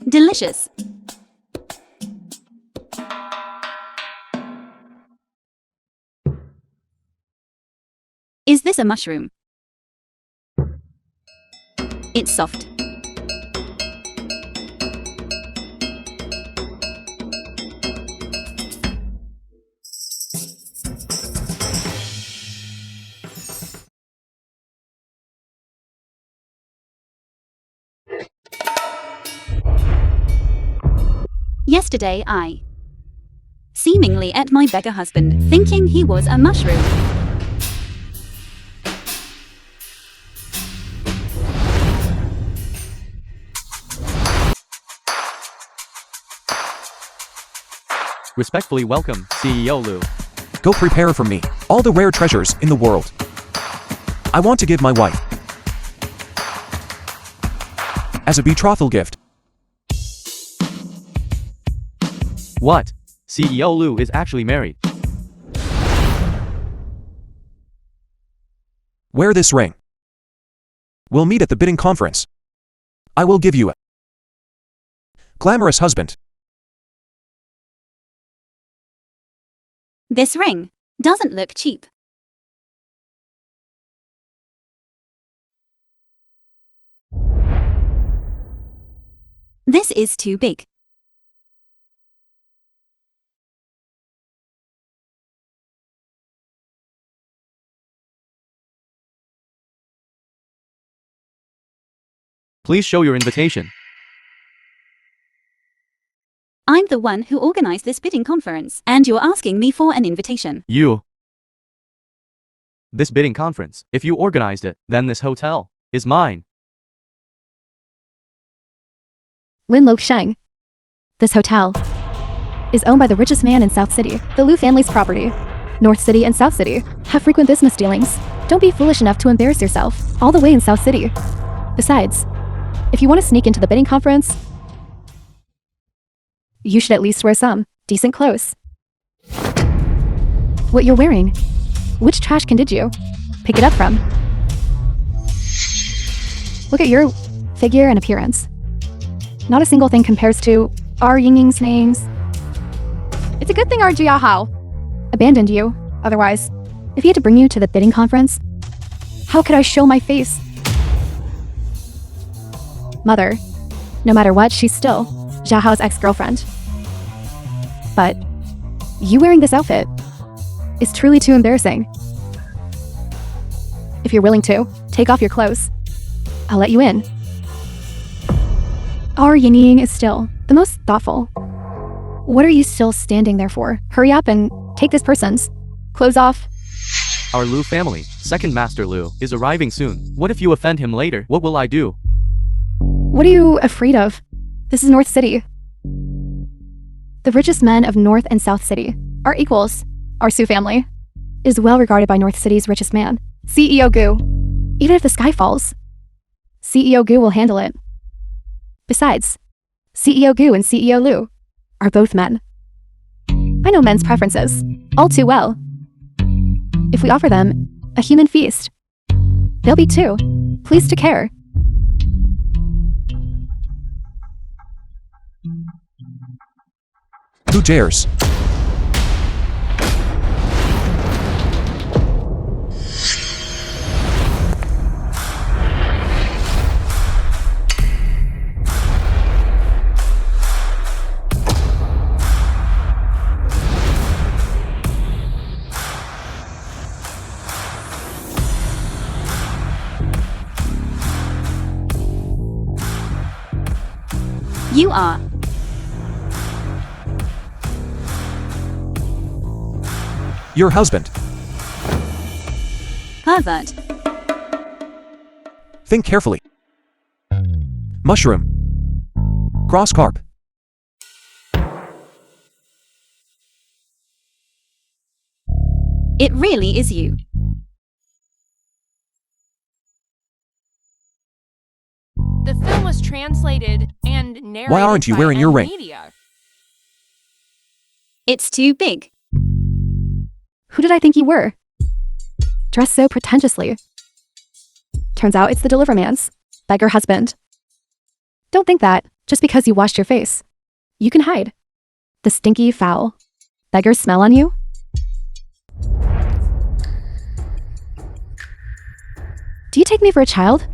Delicious. Is this a mushroom? It's soft. Yesterday I seemingly ate my beggar husband, thinking he was a mushroom. Respectfully welcome, CEO Lou. Go prepare for me all the rare treasures in the world. I want to give my wife as a betrothal gift. What? CEO Lou is actually married. Wear this ring. We'll meet at the bidding conference. I will give you a glamorous husband. This ring doesn't look cheap. This is too big. Please show your invitation. I'm the one who organized this bidding conference, and you're asking me for an invitation. This bidding conference, if you organized it, then this hotel is mine. Lin Lo Sheng. This hotel is owned by the richest man in South City. The Liu family's property. North City and South City have frequent business dealings. Don't be foolish enough to embarrass yourself all the way in South City. Besides, if you want to sneak into the bidding conference, you should at least wear some decent clothes. What you're wearing? Which trash can did you pick it up from? Look at your figure and appearance. Not a single thing compares to our Yingying's names. It's a good thing our Jia Hao abandoned you. Otherwise, if he had to bring you to the bidding conference, how could I show my face? Mother, no matter what, she's still Jia Hao's ex-girlfriend. But you wearing this outfit is truly too embarrassing. If you're willing to, take off your clothes. I'll let you in. Our Yinying is still the most thoughtful. What are you still standing there for? Hurry up and take this person's clothes off. Our Liu family, second Master Liu, is arriving soon. What if you offend him later? What will I do? What are you afraid of? This is North City. The richest men of North and South City are equals. Our Su family is well regarded by North City's richest man, CEO Gu. Even if the sky falls, CEO Gu will handle it. Besides, CEO Gu and CEO Liu are both men. I know men's preferences all too well. If we offer them a human feast, they'll be too pleased to care. Who dares? You are. Your husband. Pervert. Think carefully. Mushroom. Cross carp. It really is you. The film was translated and narrated Why aren't you by wearing your ring? Media. It's too big. Who did I think you were? Dressed so pretentiously. Turns out it's the deliverman's beggar husband. Don't think that, just because you washed your face. You can hide. The stinky, foul beggars smell on you? Do you take me for a child?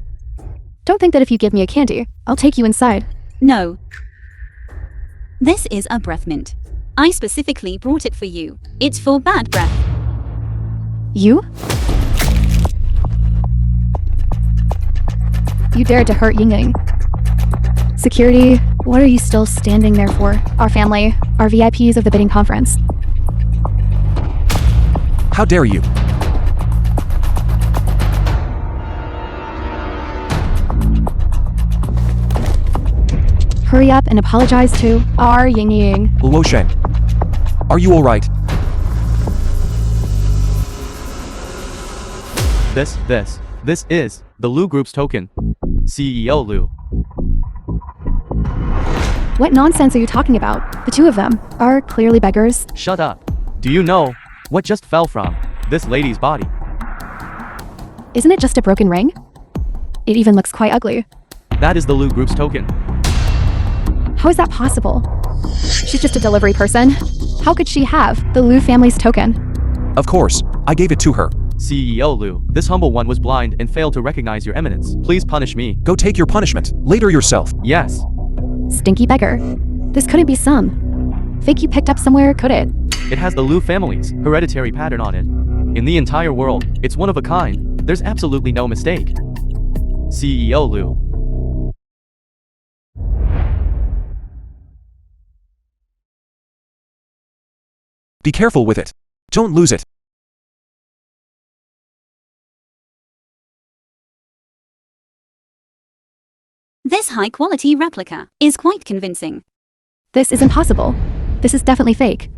Don't think that if you give me a candy, I'll take you inside. No. This is a breath mint. I specifically brought it for you. It's for bad breath. You? You dared to hurt Ying. Security, what are you still standing there for? Our family, our VIPs of the bidding conference. How dare you? Hurry up and apologize to our Ying. Luo Sheng. Are you alright? This is the Lu Group's token. CEO Lu. What nonsense are you talking about? The two of them are clearly beggars. Shut up. Do you know what just fell from this lady's body? Isn't it just a broken ring? It even looks quite ugly. That is the Lu Group's token. How is that possible? She's just a delivery person. How could she have the Lu family's token? Of course, I gave it to her. CEO Lu, this humble one was blind and failed to recognize your eminence. Please punish me. Go take your punishment, later yourself. Yes. Stinky beggar. This couldn't be some fake you picked up somewhere, could it? It has the Lu family's hereditary pattern on it. In the entire world, it's one of a kind. There's absolutely no mistake. CEO Lu. Be careful with it. Don't lose it. This high-quality replica is quite convincing. This is impossible. This is definitely fake.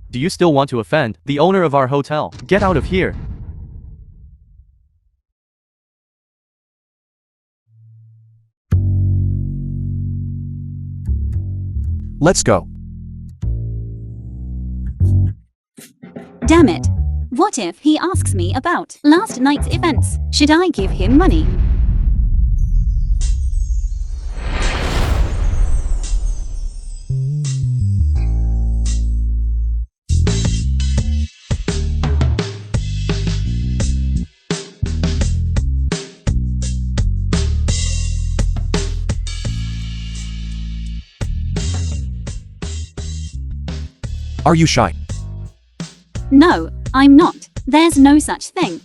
Do you still want to offend the owner of our hotel? Get out of here. Let's go. Damn it. What if he asks me about last night's events? Should I give him money? Are you shy? No, I'm not. There's no such thing.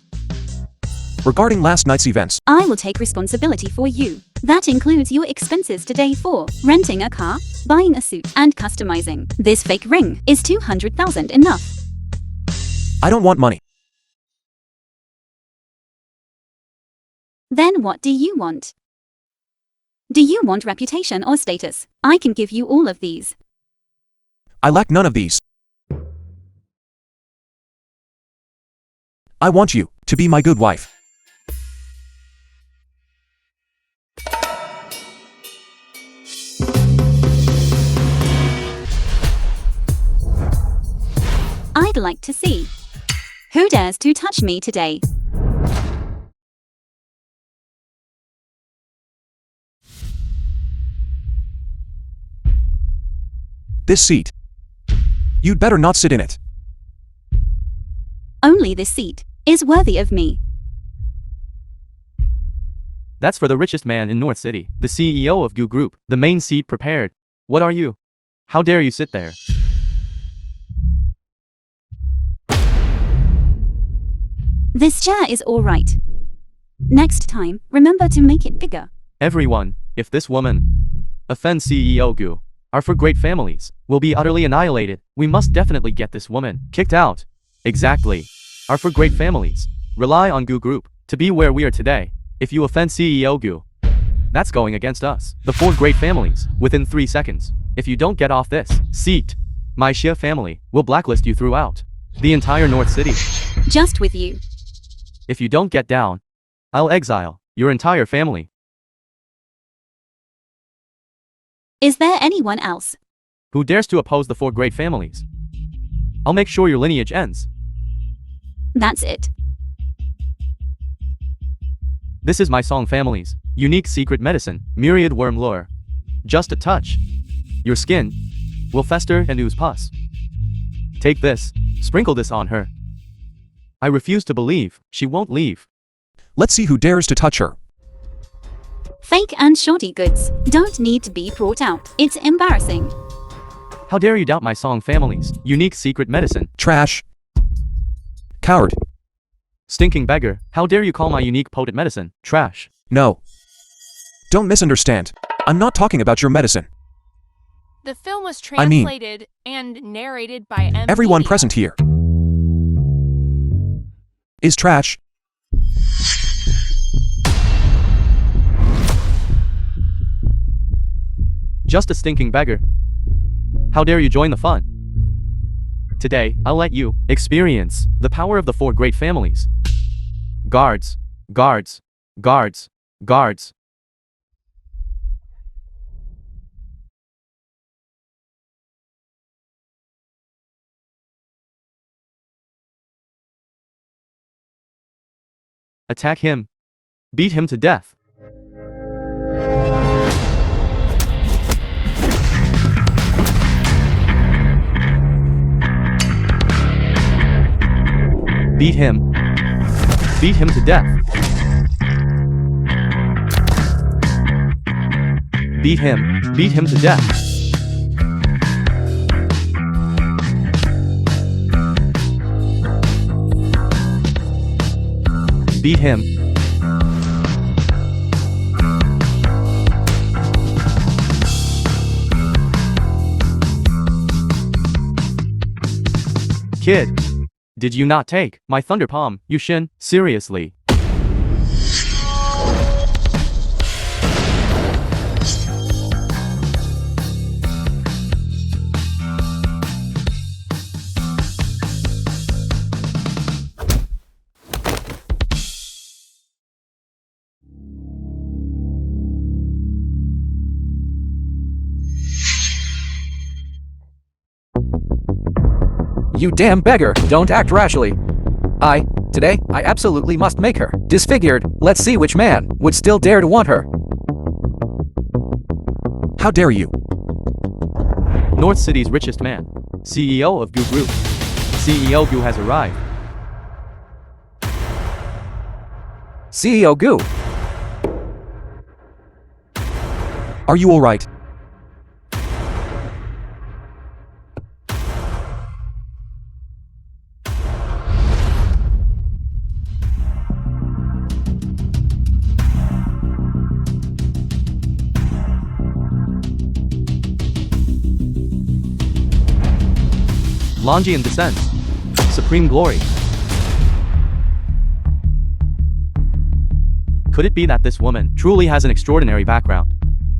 Regarding last night's events, I will take responsibility for you. That includes your expenses today for renting a car, buying a suit, and customizing. This fake ring is 200,000 enough. I don't want money. Then what do you want? Do you want reputation or status? I can give you all of these. I lack none of these. I want you to be my good wife. I'd like to see. Who dares to touch me today? This seat. You'd better not sit in it. Only this seat is worthy of me. That's for the richest man in North City, the CEO of Gu Group, the main seat prepared. What are you? How dare you sit there? This chair is all right. Next time, remember to make it bigger. Everyone, if this woman offends CEO Gu, are for great families, will be utterly annihilated. We must definitely get this woman kicked out. Exactly. Are for great families. Rely on Gu Group to be where we are today. If you offend CEO Gu, that's going against us. The 4 great families, within 3 seconds. If you don't get off this seat, my Xia family will blacklist you throughout the entire North City. Just with you. If you don't get down, I'll exile your entire family. Is there anyone else? Who dares to oppose the 4 great families? I'll make sure your lineage ends. That's it. This is my song family's unique secret medicine, myriad worm lure. Just a touch. Your skin will fester and ooze pus. Take this, sprinkle this on her. I refuse to believe she won't leave. Let's see who dares to touch her. Fake and shoddy goods don't need to be brought out. It's embarrassing. How dare you doubt my song family's unique secret medicine? Trash. Coward. Stinking beggar, how dare you call my unique potent medicine trash? No. Don't misunderstand. I'm not talking about your medicine. The film was I mean, translated and narrated by M. everyone Media. present here is trash. Just a stinking beggar. How dare you join the fun? Today, I'll let you experience the power of the 4 great families. Guards, guards, guards, guards. Attack him. Beat him to death. Beat him. Beat him to death. Beat him. Beat him to death. Beat him. Kid. Did you not take my thunder palm, you shin? Seriously? You damn beggar, don't act rashly. Today, I absolutely must make her disfigured. Let's see which man would still dare to want her. How dare you? North City's richest man, CEO of Goo Group. CEO Goo has arrived. CEO Goo. Are you alright? Longian descent. Supreme glory. Could it be that this woman truly has an extraordinary background?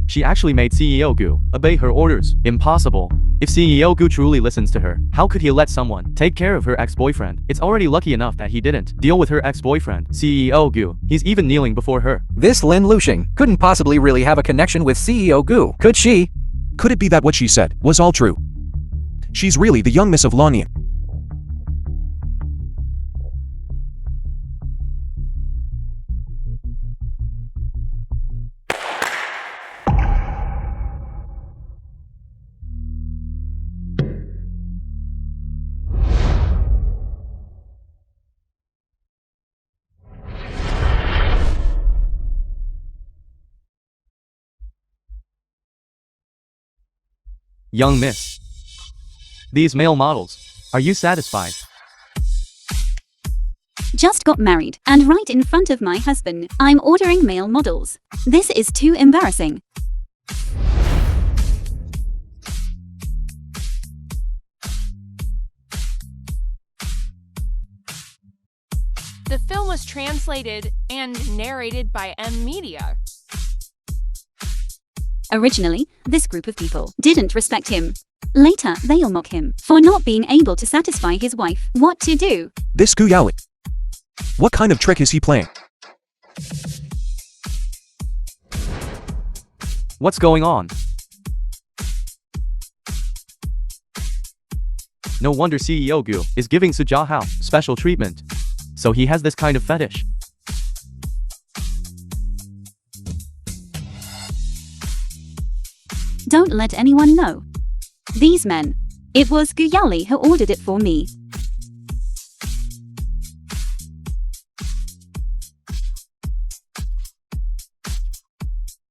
She actually made CEO Goo obey her orders. Impossible. If CEO Goo truly listens to her, how could he let someone take care of her ex-boyfriend? It's already lucky enough that he didn't deal with her ex-boyfriend, CEO Goo. He's even kneeling before her. This Lynn Lushing couldn't possibly really have a connection with CEO Goo, could she? Could it be that what she said was all true? She's really the young Miss of Lonian. Young Miss. These male models. Are you satisfied? Just got married, and right in front of my husband, I'm ordering male models. This is too embarrassing. The film was translated and narrated by M. Media. Originally, this group of people didn't respect him. Later, they'll mock him for not being able to satisfy his wife. What to do? This Guyali. What kind of trick is he playing? What's going on? No wonder CEO Goo is giving Sujahao special treatment. So he has this kind of fetish. Don't let anyone know. These men. It was Guyali who ordered it for me.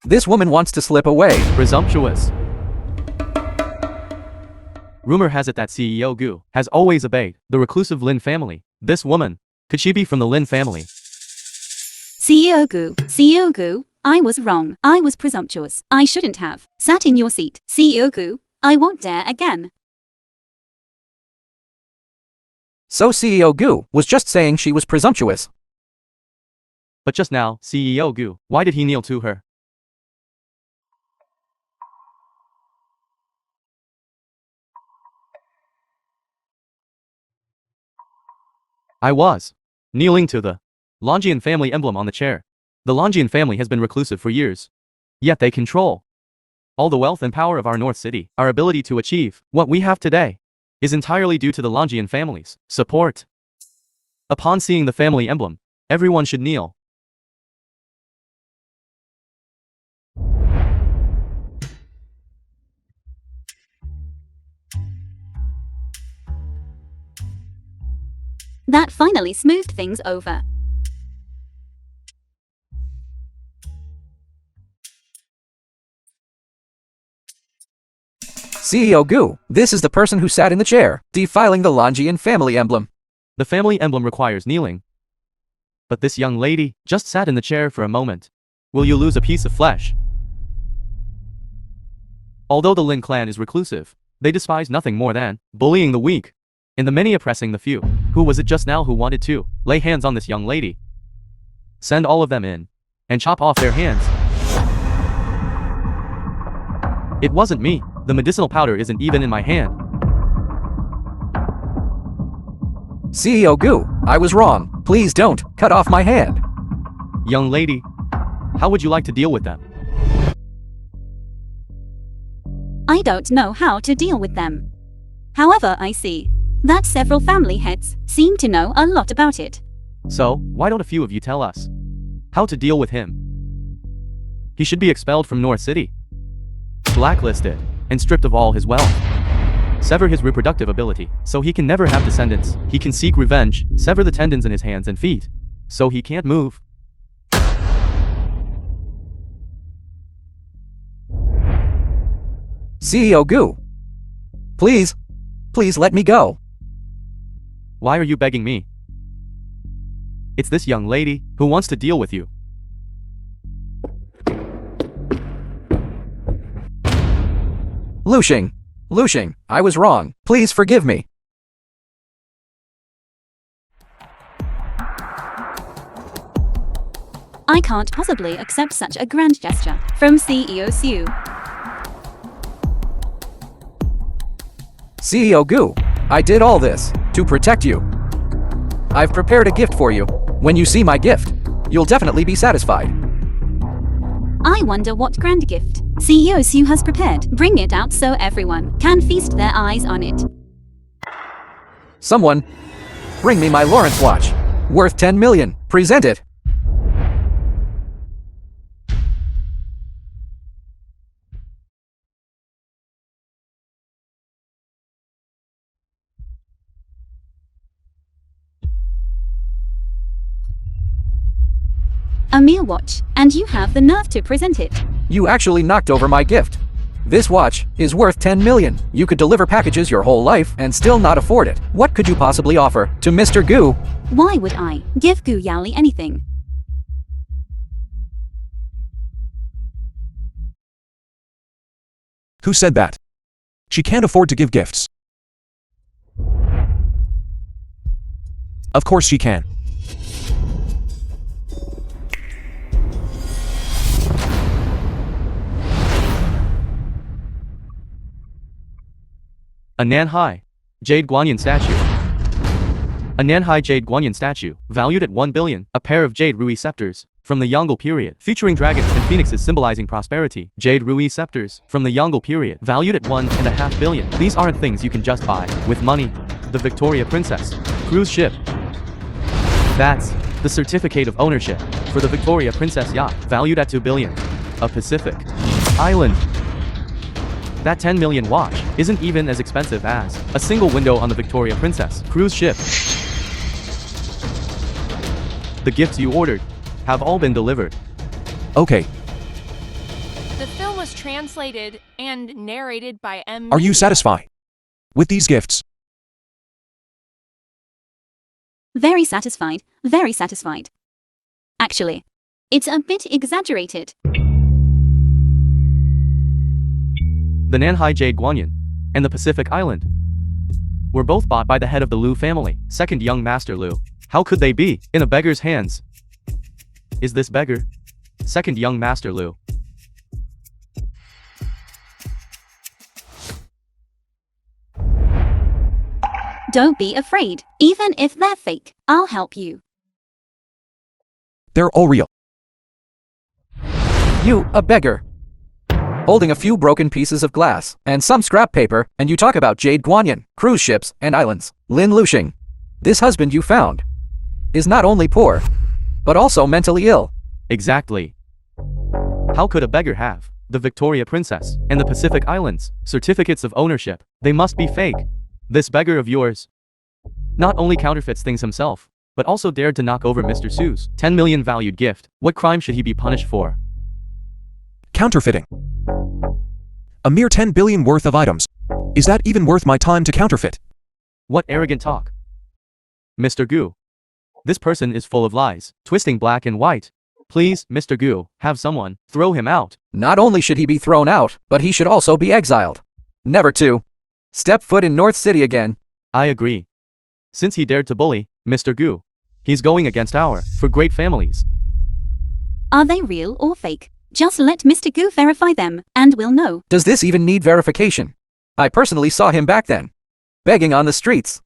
This woman wants to slip away. Presumptuous. Rumor has it that CEO Gu has always obeyed the reclusive Lin family. This woman, could she be from the Lin family? CEO Gu, I was wrong. I was presumptuous. I shouldn't have sat in your seat. CEO Gu, I won't dare again. So CEO Gu was just saying she was presumptuous. But just now, CEO Gu, why did he kneel to her? I was kneeling to the Longian family emblem on the chair. The Longian family has been reclusive for years. Yet they control all the wealth and power of our North City. Our ability to achieve what we have today is entirely due to the Longian family's support. Upon seeing the family emblem, everyone should kneel. That finally smoothed things over. CEO Gu, this is the person who sat in the chair, defiling the Longian family emblem. The family emblem requires kneeling. But this young lady just sat in the chair for a moment. Will you lose a piece of flesh? Although the Lin clan is reclusive, they despise nothing more than bullying the weak and the many oppressing the few. Who was it just now who wanted to lay hands on this young lady? Send all of them in and chop off their hands. It wasn't me. The medicinal powder isn't even in my hand. CEO Gu, I was wrong. Please don't cut off my hand. Young lady, how would you like to deal with them? I don't know how to deal with them. However, I see that several family heads seem to know a lot about it. So, why don't a few of you tell us how to deal with him? He should be expelled from North City, blacklisted, and stripped of all his wealth. Sever his reproductive ability, so he can never have descendants. He can seek revenge, sever the tendons in his hands and feet, so he can't move. CEO Gu, please let me go. Why are you begging me? It's this young lady who wants to deal with you. Lushing, I was wrong. Please forgive me. I can't possibly accept such a grand gesture from CEO Su. CEO Gu, I did all this to protect you. I've prepared a gift for you. When you see my gift, you'll definitely be satisfied. I wonder what grand gift CEO Su has prepared. Bring it out so everyone can feast their eyes on it. Someone, bring me my Lawrence watch. Worth 10 million. Present it. A mere watch, and you have the nerve to present it. You actually knocked over my gift. This watch is worth 10 million. You could deliver packages your whole life and still not afford it. What could you possibly offer to Mr. Gu? Why would I give Gu Yali anything? Who said that? She can't afford to give gifts. Of course she can. A Nanhai Jade Guanyin statue. A Nanhai Jade Guanyin statue, valued at 1 billion. A pair of Jade Rui scepters, from the Yongle period, featuring dragons and phoenixes symbolizing prosperity. Jade Rui scepters, from the Yongle period, valued at 1.5 billion. These aren't things you can just buy with money. The Victoria Princess cruise ship. That's the certificate of ownership for the Victoria Princess yacht, valued at 2 billion. A Pacific Island That 10 million watch isn't even as expensive as a single window on the Victoria Princess cruise ship. The gifts you ordered have all been delivered. Okay, The film was translated and narrated by M. are you satisfied with these gifts? Very satisfied, very satisfied. Actually, it's a bit exaggerated. The Nanhai Jade Guanyin and the Pacific Island were both bought by the head of the Liu family, second young master Liu. How could they be in a beggar's hands? Is this beggar? Second young master Liu. Don't be afraid. Even if they're fake, I'll help you. They're all real. You, a beggar. Holding a few broken pieces of glass and some scrap paper, and you talk about Jade Guanyin, cruise ships, and islands. Lin Luxing. This husband you found is not only poor, but also mentally ill. Exactly. How could a beggar have the Victoria Princess and the Pacific Islands certificates of ownership? They must be fake. This beggar of yours not only counterfeits things himself, but also dared to knock over Mr. Su's 10 million valued gift. What crime should he be punished for? Counterfeiting. A mere 10 billion worth of items. Is that even worth my time to counterfeit? What arrogant talk. Mr. Gu. This person is full of lies, twisting black and white. Please, Mr. Gu, have someone throw him out. Not only should he be thrown out, but he should also be exiled. Never to step foot in North City again. I agree. Since he dared to bully Mr. Gu, he's going against our for great families. Are they real or fake? Just let Mr. Gu verify them, and we'll know. Does this even need verification? I personally saw him back then, begging on the streets.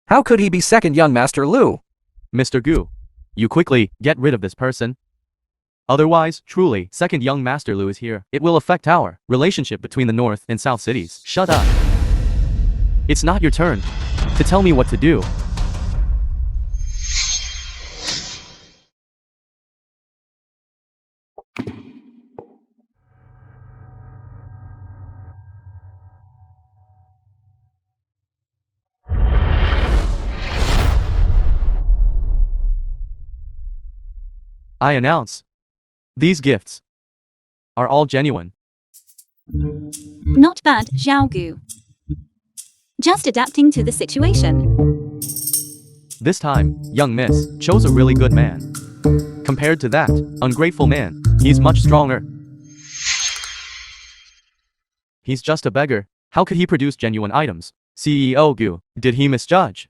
How could he be second young Master Liu? Mr. Gu, you quickly get rid of this person. Otherwise, truly, second young Master Liu is here. It will affect our relationship between the North and South cities. Shut up. It's not your turn to tell me what to do. I announce, these gifts are all genuine. Not bad, Zhao Gu. Just adapting to the situation. This time, young miss chose a really good man. Compared to that ungrateful man, he's much stronger. He's just a beggar. How could he produce genuine items? CEO Gu, did he misjudge?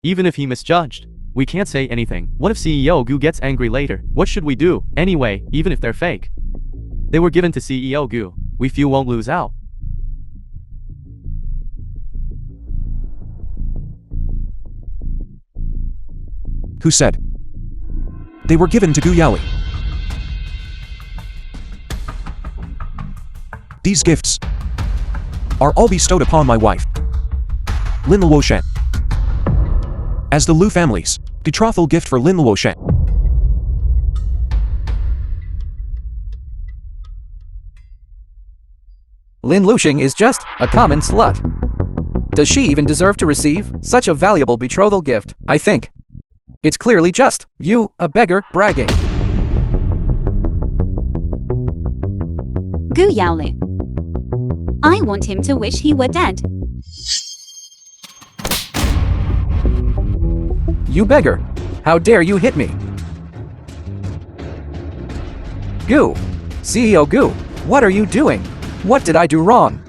Even if he misjudged, we can't say anything. What if CEO Gu gets angry later? What should we do? Anyway, even if they're fake, they were given to CEO Gu. We few won't lose out. Who said they were given to Gu Yaoli? These gifts are all bestowed upon my wife, Lin Luoshen, as the Liu family's betrothal gift for Lin Luoshen. Lin Luxing is just a common slut. Does she even deserve to receive such a valuable betrothal gift? I think it's clearly just you, a beggar, bragging. Gu Yaoli. I want him to wish he were dead. You beggar! How dare you hit me? Gu! CEO Gu! What are you doing? What did I do wrong?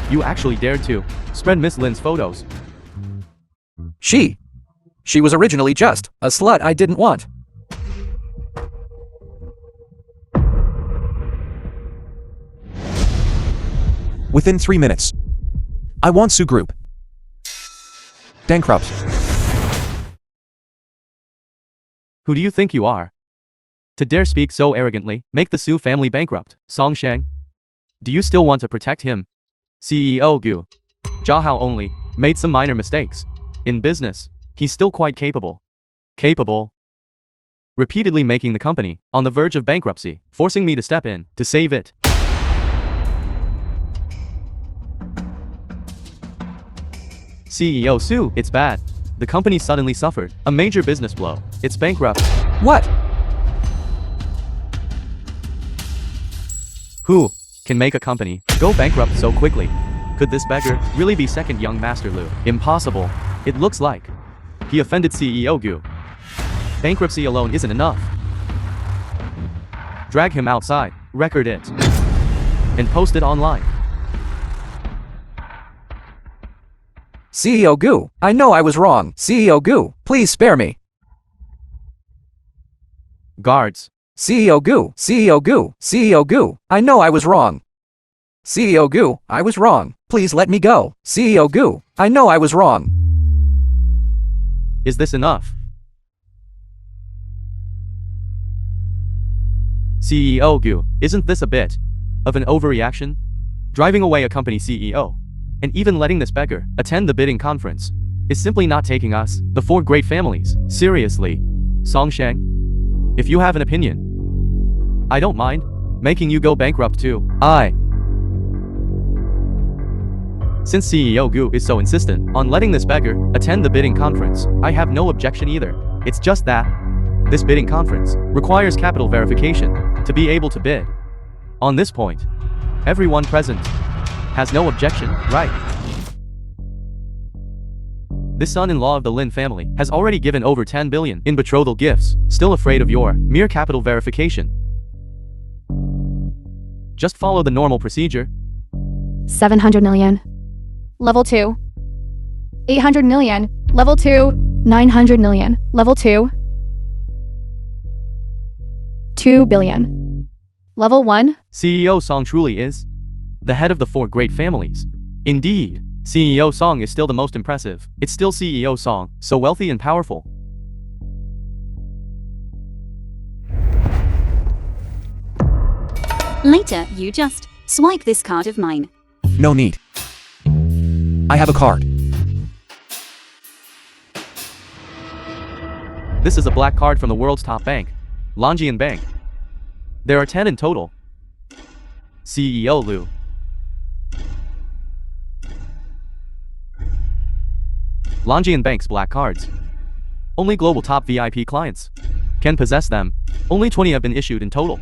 You actually dared to spread Miss Lynn's photos. She was originally just a slut I didn't want. Within 3 minutes, I want Su Group bankrupt. Who do you think you are? To dare speak so arrogantly, make the Su family bankrupt. Song Shang? Do you still want to protect him? CEO Gu. Jiahao only made some minor mistakes. In business, he's still quite capable. Capable? Repeatedly making the company on the verge of bankruptcy, forcing me to step in to save it. CEO Sue, it's bad. The company suddenly suffered a major business blow. It's bankrupt. What? Who can make a company go bankrupt so quickly? Could this beggar really be second young Master Lu? Impossible. It looks like he offended CEO Gu. Bankruptcy alone isn't enough. Drag him outside, record it, and post it online. CEO Gu, I know I was wrong. CEO Gu, please spare me. Guards. CEO Gu, CEO Gu, CEO Gu, I know I was wrong. CEO Gu, I was wrong. Please let me go. CEO Gu, I know I was wrong. Is this enough? CEO Gu, isn't this a bit of an overreaction? Driving away a company CEO, and even letting this beggar attend the bidding conference, is simply not taking us, the four great families, seriously. Songsheng, if you have an opinion, I don't mind making you go bankrupt too. Since CEO Gu is so insistent on letting this beggar attend the bidding conference, I have no objection either. It's just that this bidding conference requires capital verification to be able to bid. On this point, everyone present has no objection, right? This son-in-law of the Lin family has already given over 10 billion in betrothal gifts, still afraid of your mere capital verification. Just follow the normal procedure. 700 million. Level 2. 800 million. Level 2. 900 million. Level 2. 2 billion. Level 1. CEO Song truly is the head of the four great families. Indeed, CEO Song is still the most impressive. It's still CEO Song, so wealthy and powerful. Later, you just swipe this card of mine. No need. I have a card. This is a black card from the world's top bank, Longian Bank. There are 10 in total. CEO Lu. Longian Bank's black cards. Only global top VIP clients can possess them. Only 20 have been issued in total.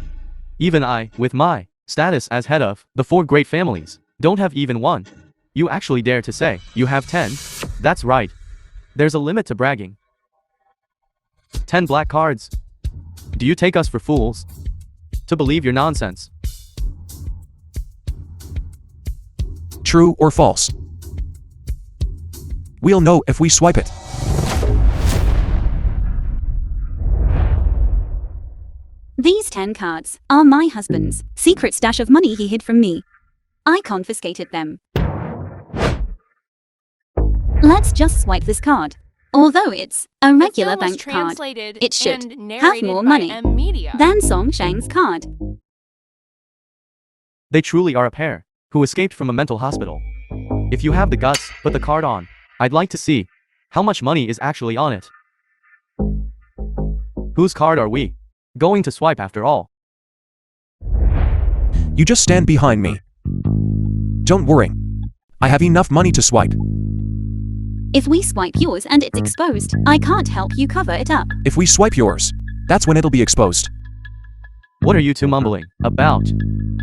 Even I, with my status as head of the four great families, don't have even one. You actually dare to say you have 10? That's right. There's a limit to bragging. 10 black cards. Do you take us for fools to believe your nonsense? True or false? We'll know if we swipe it. These 10 cards are my husband's secret stash of money he hid from me. I confiscated them. Let's just swipe this card. Although it's a regular bank card, it should have more money than Song Shang's card. They truly are a pair who escaped from a mental hospital. If you have the guts, put the card on. I'd like to see how much money is actually on it. Whose card are we going to swipe after all? You just stand behind me. Don't worry. I have enough money to swipe. If we swipe yours and it's exposed, I can't help you cover it up. If we swipe yours, that's when it'll be exposed. What are you two mumbling about?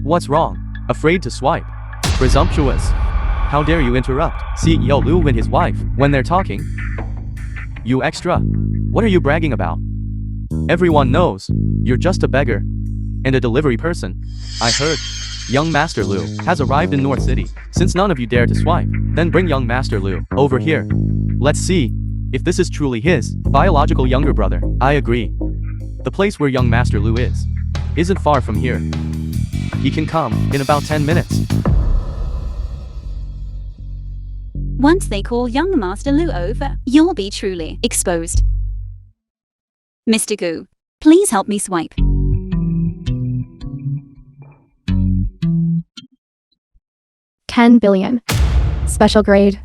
What's wrong? Afraid to swipe? Presumptuous. How dare you interrupt CEO Lu and his wife when they're talking? You extra. What are you bragging about? Everyone knows you're just a beggar and a delivery person. I heard young Master Lu has arrived in North City. Since none of you dare to swipe, then bring young Master Lu over here. Let's see if this is truly his biological younger brother. I agree. The place where young Master Lu isn't far from here. He can come in about 10 minutes. Once they call young Master Lu over, you'll be truly exposed. Mr. Gu, please help me swipe. $10 billion. Special grade.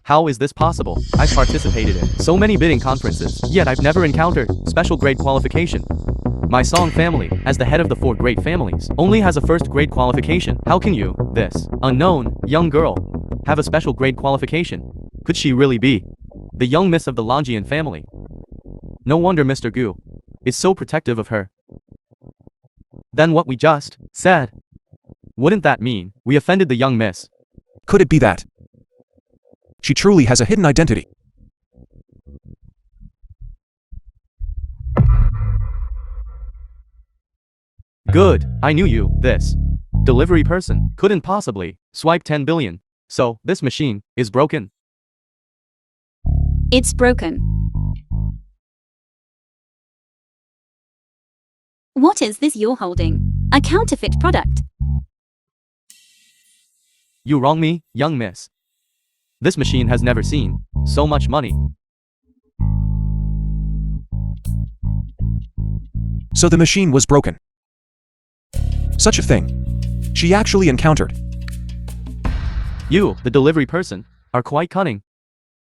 How is this possible? I've participated in so many bidding conferences, yet I've never encountered special grade qualification. My Song family, as the head of the four great families, only has a first grade qualification. How can you, this unknown young girl, have a special grade qualification? Could she really be the young miss of the Longian family? No wonder Mr. Gu is so protective of her. Then what we just said, wouldn't that mean we offended the young miss? Could it be that she truly has a hidden identity? Good, I knew you, this delivery person, couldn't possibly swipe 10 billion. So, this machine is broken. It's broken. What is this you're holding? A counterfeit product. You wrong me, young miss. This machine has never seen so much money. So the machine was broken. Such a thing she actually encountered. You, the delivery person, are quite cunning.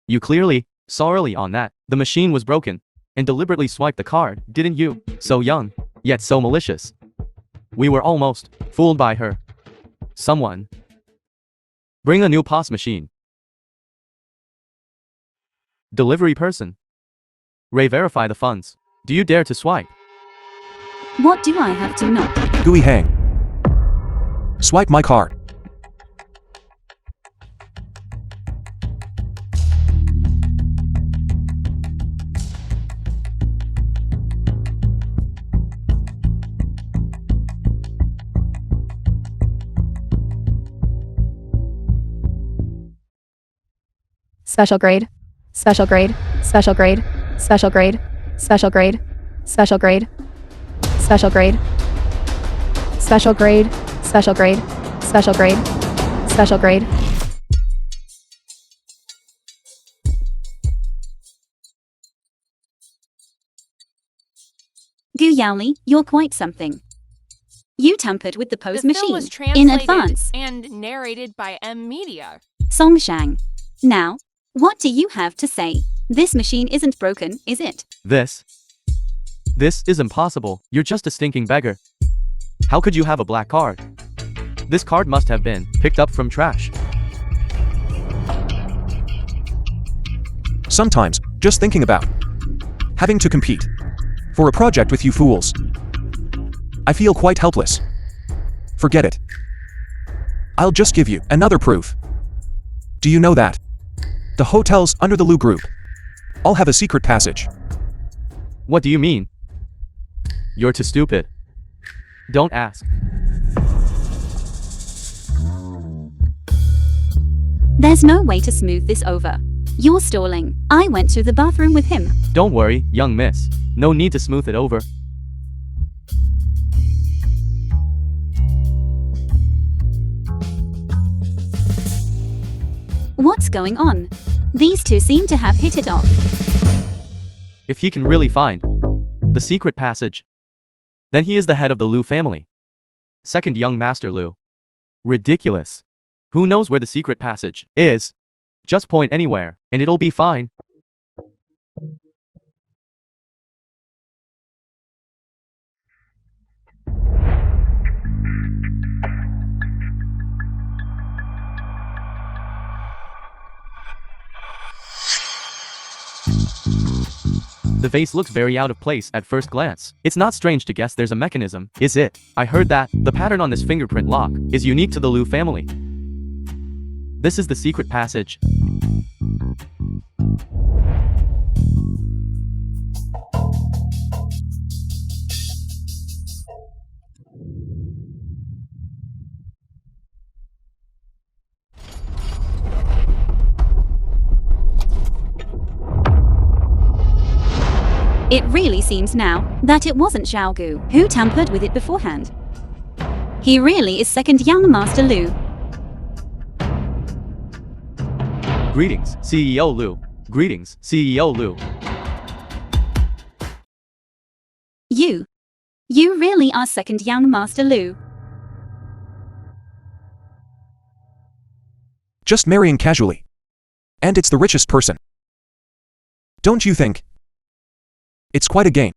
You clearly saw early on that the machine was broken and deliberately swiped the card, didn't you? So young, yet so malicious. We were almost fooled by her. Someone bring a new POS machine. Delivery person, verify the funds. Do you dare to swipe? What do I have to not? Gooey hang. Swipe my card. Special grade. Special grade. Special grade. Special grade. Special grade. Special grade. Special grade. Special grade. Special grade. Special grade. Special grade. Gu Yaoli, you're quite something. You tampered with the POS The film machine was in translated advance. and narrated by M Media. Song Shang. Now, what do you have to say? This machine isn't broken, is it? This is impossible. You're just a stinking beggar. How could you have a black card? This card must have been picked up from trash. Sometimes, just thinking about having to compete for a project with you fools, I feel quite helpless. Forget it. I'll just give you another proof. Do you know that the hotels under the Lu Group all have a secret passage? What do you mean? You're too stupid. Don't ask. There's no way to smooth this over. You're stalling. I went to the bathroom with him. Don't worry, young miss. No need to smooth it over. What's going on? These two seem to have hit it off. If he can really find the secret passage, then he is the head of the Lu family. Second young master Lu. Ridiculous. Who knows where the secret passage is? Just point anywhere, and it'll be fine. The vase looks very out of place at first glance. It's not strange to guess there's a mechanism, is it? I heard that the pattern on this fingerprint lock is unique to the Lu family. This is the secret passage. It really seems now that it wasn't Xiao Gu who tampered with it beforehand. He really is second young master Lu. Greetings, CEO Lu. Greetings, CEO Lu. You really are second young master Lu. Just marrying casually. And it's the richest person. Don't you think? It's quite a game.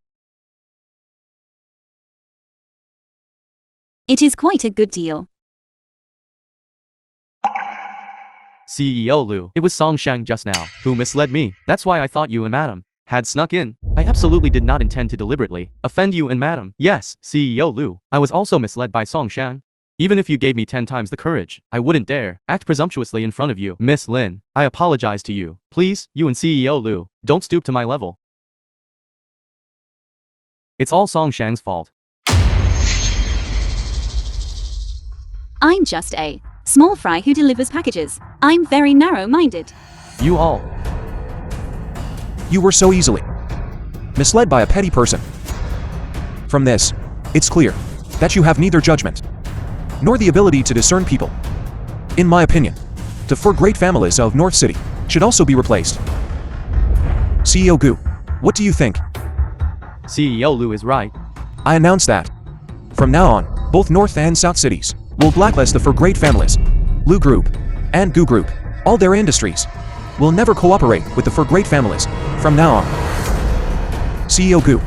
It is quite a good deal. CEO Lu, it was Song Shang just now, who misled me. That's why I thought you and Madam had snuck in. I absolutely did not intend to deliberately offend you and Madam. Yes, CEO Lu, I was also misled by Song Shang. Even if you gave me 10 times the courage, I wouldn't dare act presumptuously in front of you. Miss Lynn, I apologize to you. Please, you and CEO Lu, don't stoop to my level. It's all Song Shang's fault. I'm just a small fry who delivers packages. I'm very narrow-minded. You all. You were so easily misled by a petty person. From this, it's clear that you have neither judgment nor the ability to discern people. In my opinion, the 4 great families of North City should also be replaced. CEO Gu, what do you think? CEO Lu is right. I announce that from now on, both North and South cities will blacklist the 4 great families, Lu Group and Gu Group. All their industries will never cooperate with the 4 great families from now on. CEO Gu,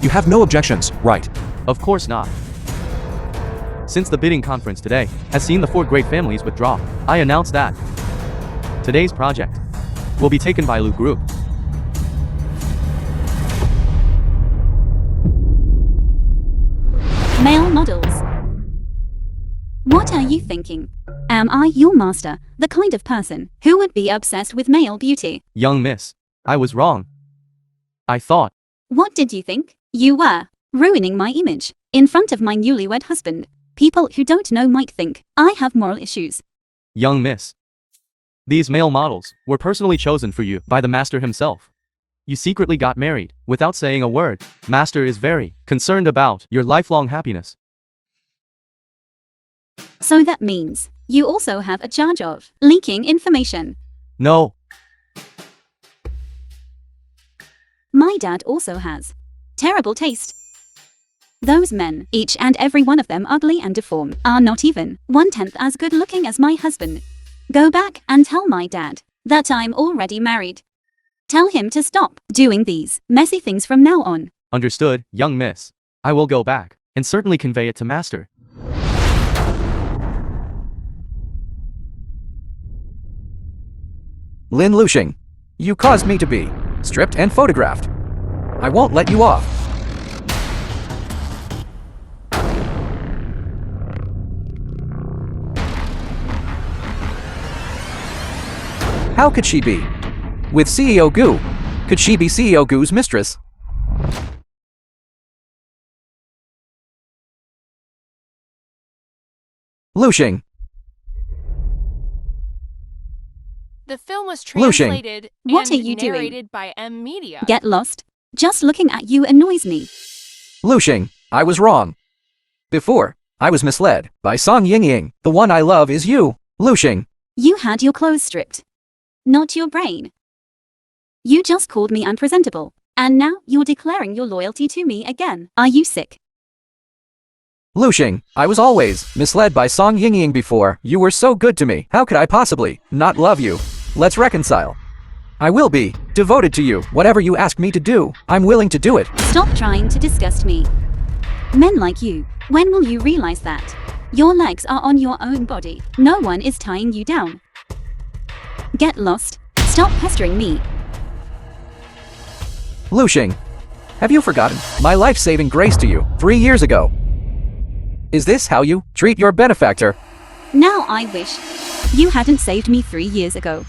you have no objections, right? Of course not. Since the bidding conference today has seen the 4 great families withdraw, I announce that today's project will be taken by Lu Group. Male models. What are you thinking? Am I your master, the kind of person who would be obsessed with male beauty? Young miss, I was wrong. I thought. What did you think? You were ruining my image in front of my newlywed husband. People who don't know might think I have moral issues. Young miss, these male models were personally chosen for you by the master himself. You secretly got married without saying a word. Master is very concerned about your lifelong happiness. So that means you also have a charge of leaking information. No. My dad also has terrible taste. Those men, each and every one of them ugly and deformed, are not even 1/10 as good looking as my husband. Go back and tell my dad that I'm already married. Tell him to stop doing these messy things from now on. Understood, young miss. I will go back and certainly convey it to master. Lin Lushing, you caused me to be stripped and photographed. I won't let you off. How could she be with CEO Gu? Could she be CEO Gu's mistress? Lushing. The film was Lushing. translated What and are you doing? narrated by M Media. Get lost. Just looking at you annoys me. Lushing, I was wrong. Before, I was misled by Song Yingying. The one I love is you, Lushing. You had your clothes stripped. Not your brain. You just called me unpresentable. And now you're declaring your loyalty to me again. Are you sick? Lushing, I was always misled by Song Yingying before. You were so good to me. How could I possibly not love you? Let's reconcile. I will be devoted to you. Whatever you ask me to do, I'm willing to do it. Stop trying to disgust me. Men like you, when will you realize that? Your legs are on your own body. No one is tying you down. Get lost. Stop pestering me. Lushing, have you forgotten my life-saving grace to you 3 years ago? Is this how you treat your benefactor? Now I wish you hadn't saved me 3 years ago.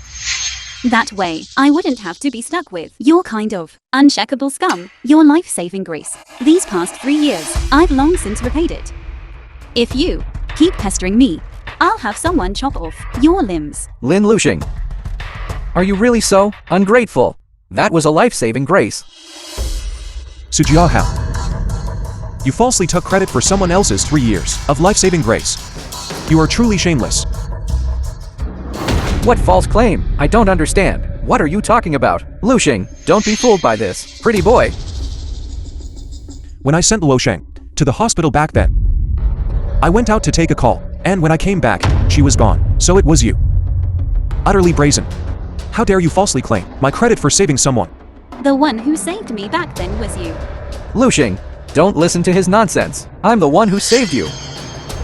That way, I wouldn't have to be stuck with your kind of uncheckable scum, your life-saving grace. These past 3 years, I've long since repaid it. If you keep pestering me, I'll have someone chop off your limbs. Lin Lushing, are you really so ungrateful? That was a life-saving grace. Sujia Hao, you falsely took credit for someone else's 3 years of life-saving grace. You are truly shameless. What false claim? I don't understand. What are you talking about? Lushing, don't be fooled by this, pretty boy. When I sent Luo Sheng to the hospital back then, I went out to take a call, and when I came back, she was gone. So it was you. Utterly brazen. How dare you falsely claim my credit for saving someone? The one who saved me back then was you. Lushing, don't listen to his nonsense. I'm the one who saved you.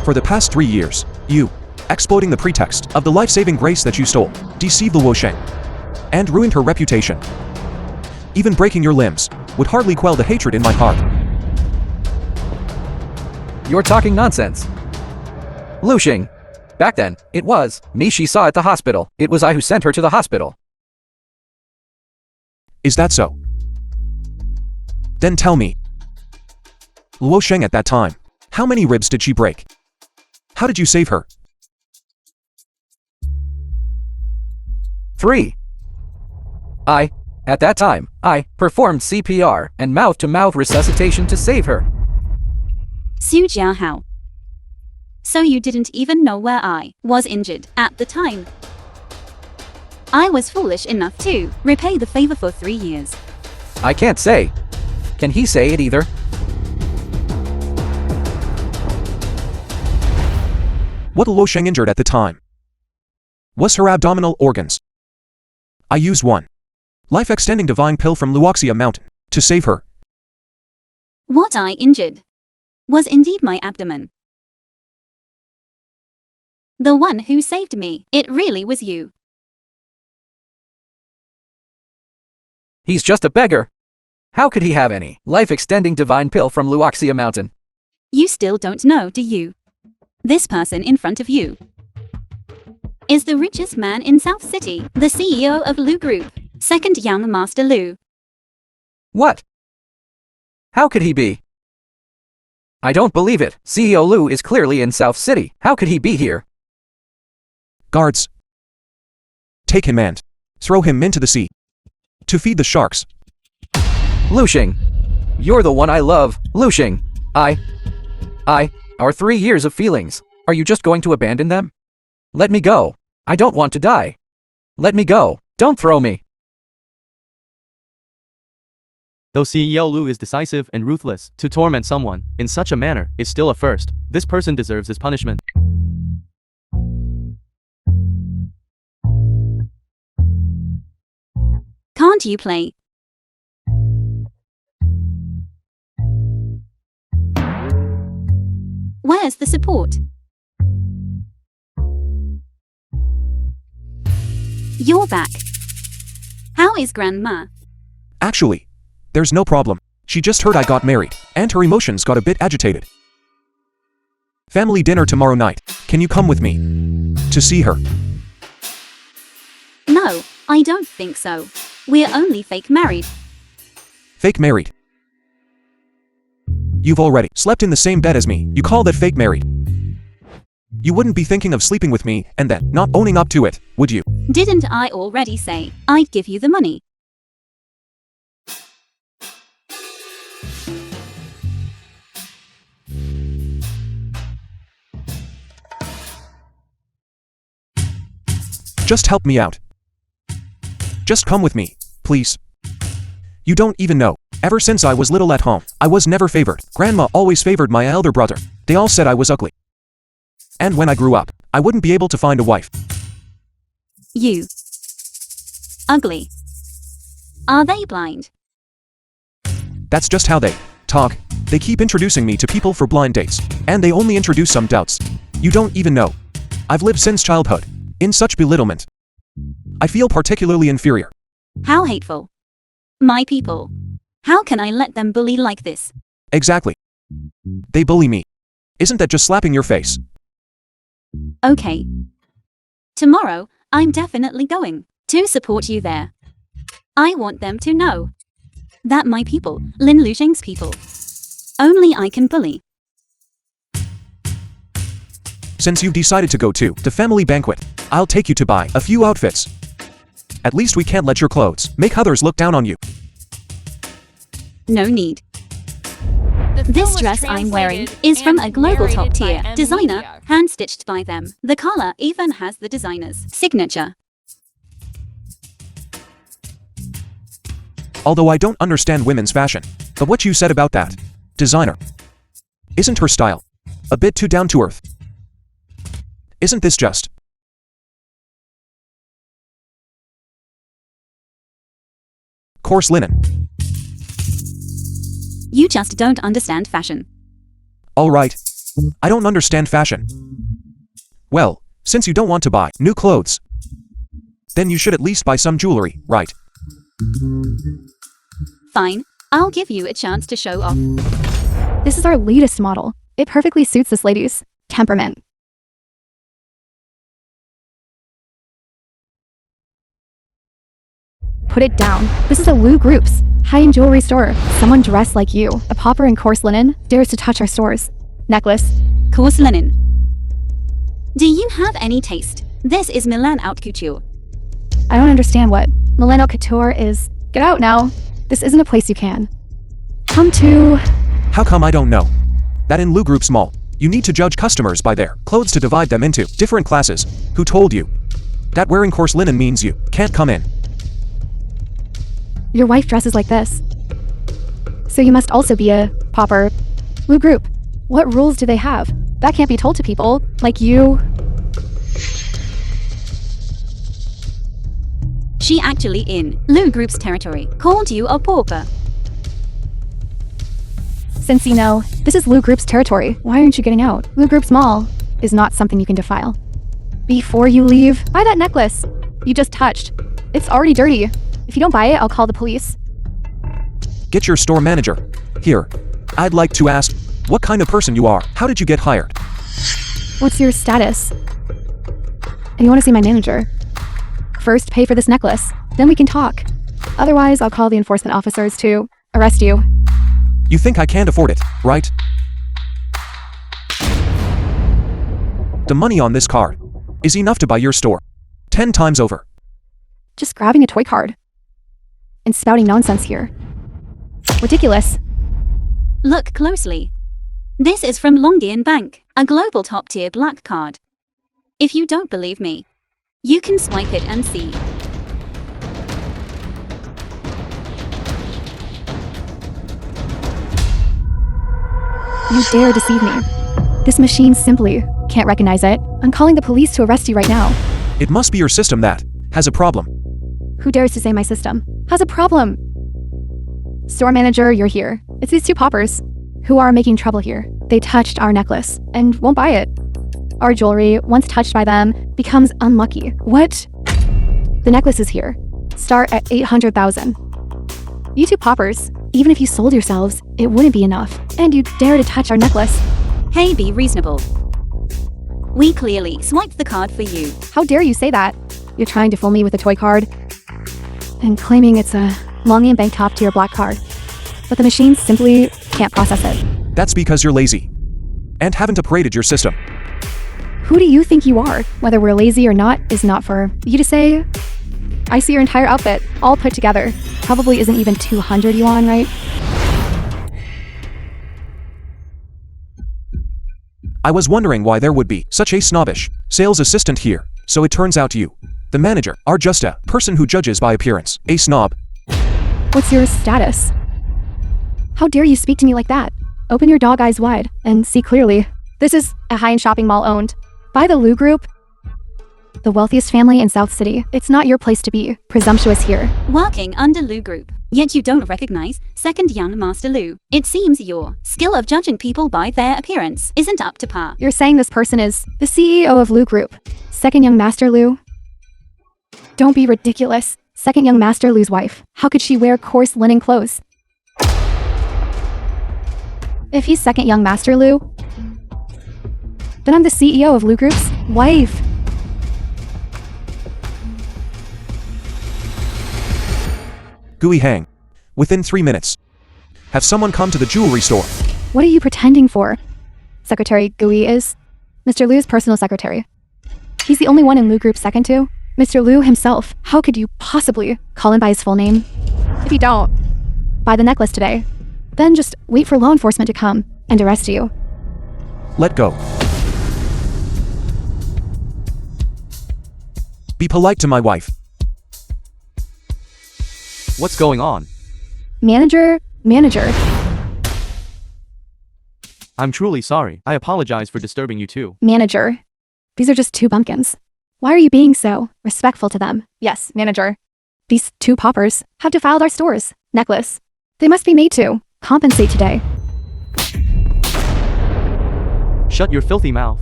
For the past 3 years, you exploiting the pretext of the life-saving grace that you stole, deceived the Luosheng, and ruined her reputation. Even breaking your limbs would hardly quell the hatred in my heart. You're talking nonsense. Lushing. Back then, it was me she saw at the hospital. It was I who sent her to the hospital. Is that so? Then tell me. Luosheng at that time, how many ribs did she break? How did you save her? 3. At that time, I performed CPR and mouth-to-mouth resuscitation to save her. Su Jiahao. So you didn't even know where I was injured at the time? I was foolish enough to repay the favor for 3 years. I can't say. Can he say it either? What Luosheng injured at the time was her abdominal organs. I used one life-extending divine pill from Luoxia Mountain to save her. What I injured was indeed my abdomen. The one who saved me, it really was you. He's just a beggar. How could he have any life-extending divine pill from Luoxia Mountain? You still don't know, do you? This person in front of you is the richest man in South City, the CEO of Lu Group, second young Master Lu. What? How could he be? I don't believe it. CEO Lu is clearly in South City. How could he be here? Guards, take him and throw him into the sea to feed the sharks. Lushing. You're the one I love. Lushing. Our 3 years of feelings. Are you just going to abandon them? Let me go. I don't want to die. Let me go. Don't throw me. Though CEO Lu is decisive and ruthless, to torment someone in such a manner is still a first. This person deserves his punishment. Can't you play? Where's the support? You're back. How is Grandma? Actually, there's no problem. She just heard I got married, and her emotions got a bit agitated. Family dinner tomorrow night. Can you come with me to see her? No, I don't think so. We're only fake married. Fake married? You've already slept in the same bed as me. You call that fake married? You wouldn't be thinking of sleeping with me and then not owning up to it, would you? Didn't I already say I'd give you the money? Just help me out. Just come with me, please. You don't even know. Ever since I was little at home, I was never favored. Grandma always favored my elder brother. They all said I was ugly. And when I grew up, I wouldn't be able to find a wife. You. Ugly. Are they blind? That's just how they talk. They keep introducing me to people for blind dates, and they only introduce some doubts. You don't even know. I've lived since childhood in such belittlement. I feel particularly inferior. How hateful. My people. How can I let them bully like this? Exactly. They bully me. Isn't that just slapping your face? Okay. Tomorrow, I'm definitely going to support you there. I want them to know that my people, Lin Lusheng's people, only I can bully. Since you've decided to go to the family banquet, I'll take you to buy a few outfits. At least we can't let your clothes make others look down on you. No need. The film This was dress I'm wearing translated is from a and global narrated top tier by M. designer, Media. hand-stitched by them. The collar even has the designer's signature. Although I don't understand women's fashion, but what you said about that designer, isn't her style a bit too down to earth? Isn't this just coarse linen? You just don't understand fashion. All right. I don't understand fashion. Well, Since you don't want to buy new clothes, then you should at least buy some jewelry, right? Fine, I'll give you a chance to show off. This is our latest model. It perfectly suits this lady's temperament. Put it down. This is a Lou Group's high-end jewelry store. Someone dressed like you, a pauper in coarse linen, dares to touch our stores. Necklace. Coarse linen. Do you have any taste? This is Milan Haute Couture. I don't understand what Milan Haute Couture is. Get out now. This isn't a place you can come to. How come I don't know that in Lou Group's mall, you need to judge customers by their clothes to divide them into different classes? Who told you that wearing coarse linen means you can't come in? Your wife dresses like this, so you must also be a pauper. Lou Group, what rules do they have? That can't be told to people like you. She actually in Lou Group's territory called you a pauper. Since you know, this is Lou Group's territory, why aren't you getting out? Lou Group's mall is not something you can defile. Before you leave, buy that necklace you just touched. It's already dirty. If you don't buy it, I'll call the police. Get your store manager here. I'd like to ask what kind of person you are. How did you get hired? What's your status? And you want to see my manager? First, pay for this necklace. Then we can talk. Otherwise, I'll call the enforcement officers to arrest you. You think I can't afford it, right? The money on this card is enough to buy your store 10 times over. Just grabbing a toy card and spouting nonsense here. Ridiculous. Look closely. This is from Longyearbyen Bank, a global top-tier black card. If you don't believe me, you can swipe it and see. You dare deceive me. This machine simply can't recognize it. I'm calling the police to arrest you right now. It must be your system that has a problem. Who dares to say my system has a problem? Store manager, you're here. It's these two paupers who are making trouble here. They touched our necklace and won't buy it. Our jewelry, once touched by them, becomes unlucky. What? The necklace is here. Start at 800,000. You two paupers, even if you sold yourselves, it wouldn't be enough. And you dare to touch our necklace. Hey, be reasonable. We clearly swiped the card for you. How dare you say that? You're trying to fool me with a toy card and claiming it's a Longyearbyen Bank top-tier black card. But the machine simply can't process it. That's because you're lazy and haven't upgraded your system. Who do you think you are? Whether we're lazy or not is not for you to say. I see your entire outfit, all put together. Probably isn't even 200 yuan, right? I was wondering why there would be such a snobbish sales assistant here. So it turns out you, the manager, are just a person who judges by appearance, a snob. What's your status? How dare you speak to me like that? Open your dog eyes wide and see clearly. This is a high-end shopping mall owned by the Lou Group, the wealthiest family in South City. It's not your place to be presumptuous here. Working under Lou Group, yet you don't recognize second young Master Lou. It seems your skill of judging people by their appearance isn't up to par. You're saying this person is the CEO of Lou Group, second young Master Lou? Don't be ridiculous. Second young Master Lou's wife. How could she wear coarse linen clothes? If he's second young Master Lou, then I'm the CEO of Lou Group's wife. Gooey hang. Within 3 minutes. Have someone come to the jewelry store. What are you pretending for? Secretary Gooey is Mr. Liu's personal secretary. He's the only one in Lou Group second to Mr. Liu himself. How could you possibly call him by his full name? If you don't buy the necklace today, then just wait for law enforcement to come and arrest you. Let go. Be polite to my wife. What's going on? Manager. I'm truly sorry. I apologize for disturbing you too. Manager. These are just two bumpkins. Why are you being so respectful to them? Yes, manager. These two paupers have defiled our store's necklace. They must be made to compensate today. Shut your filthy mouth.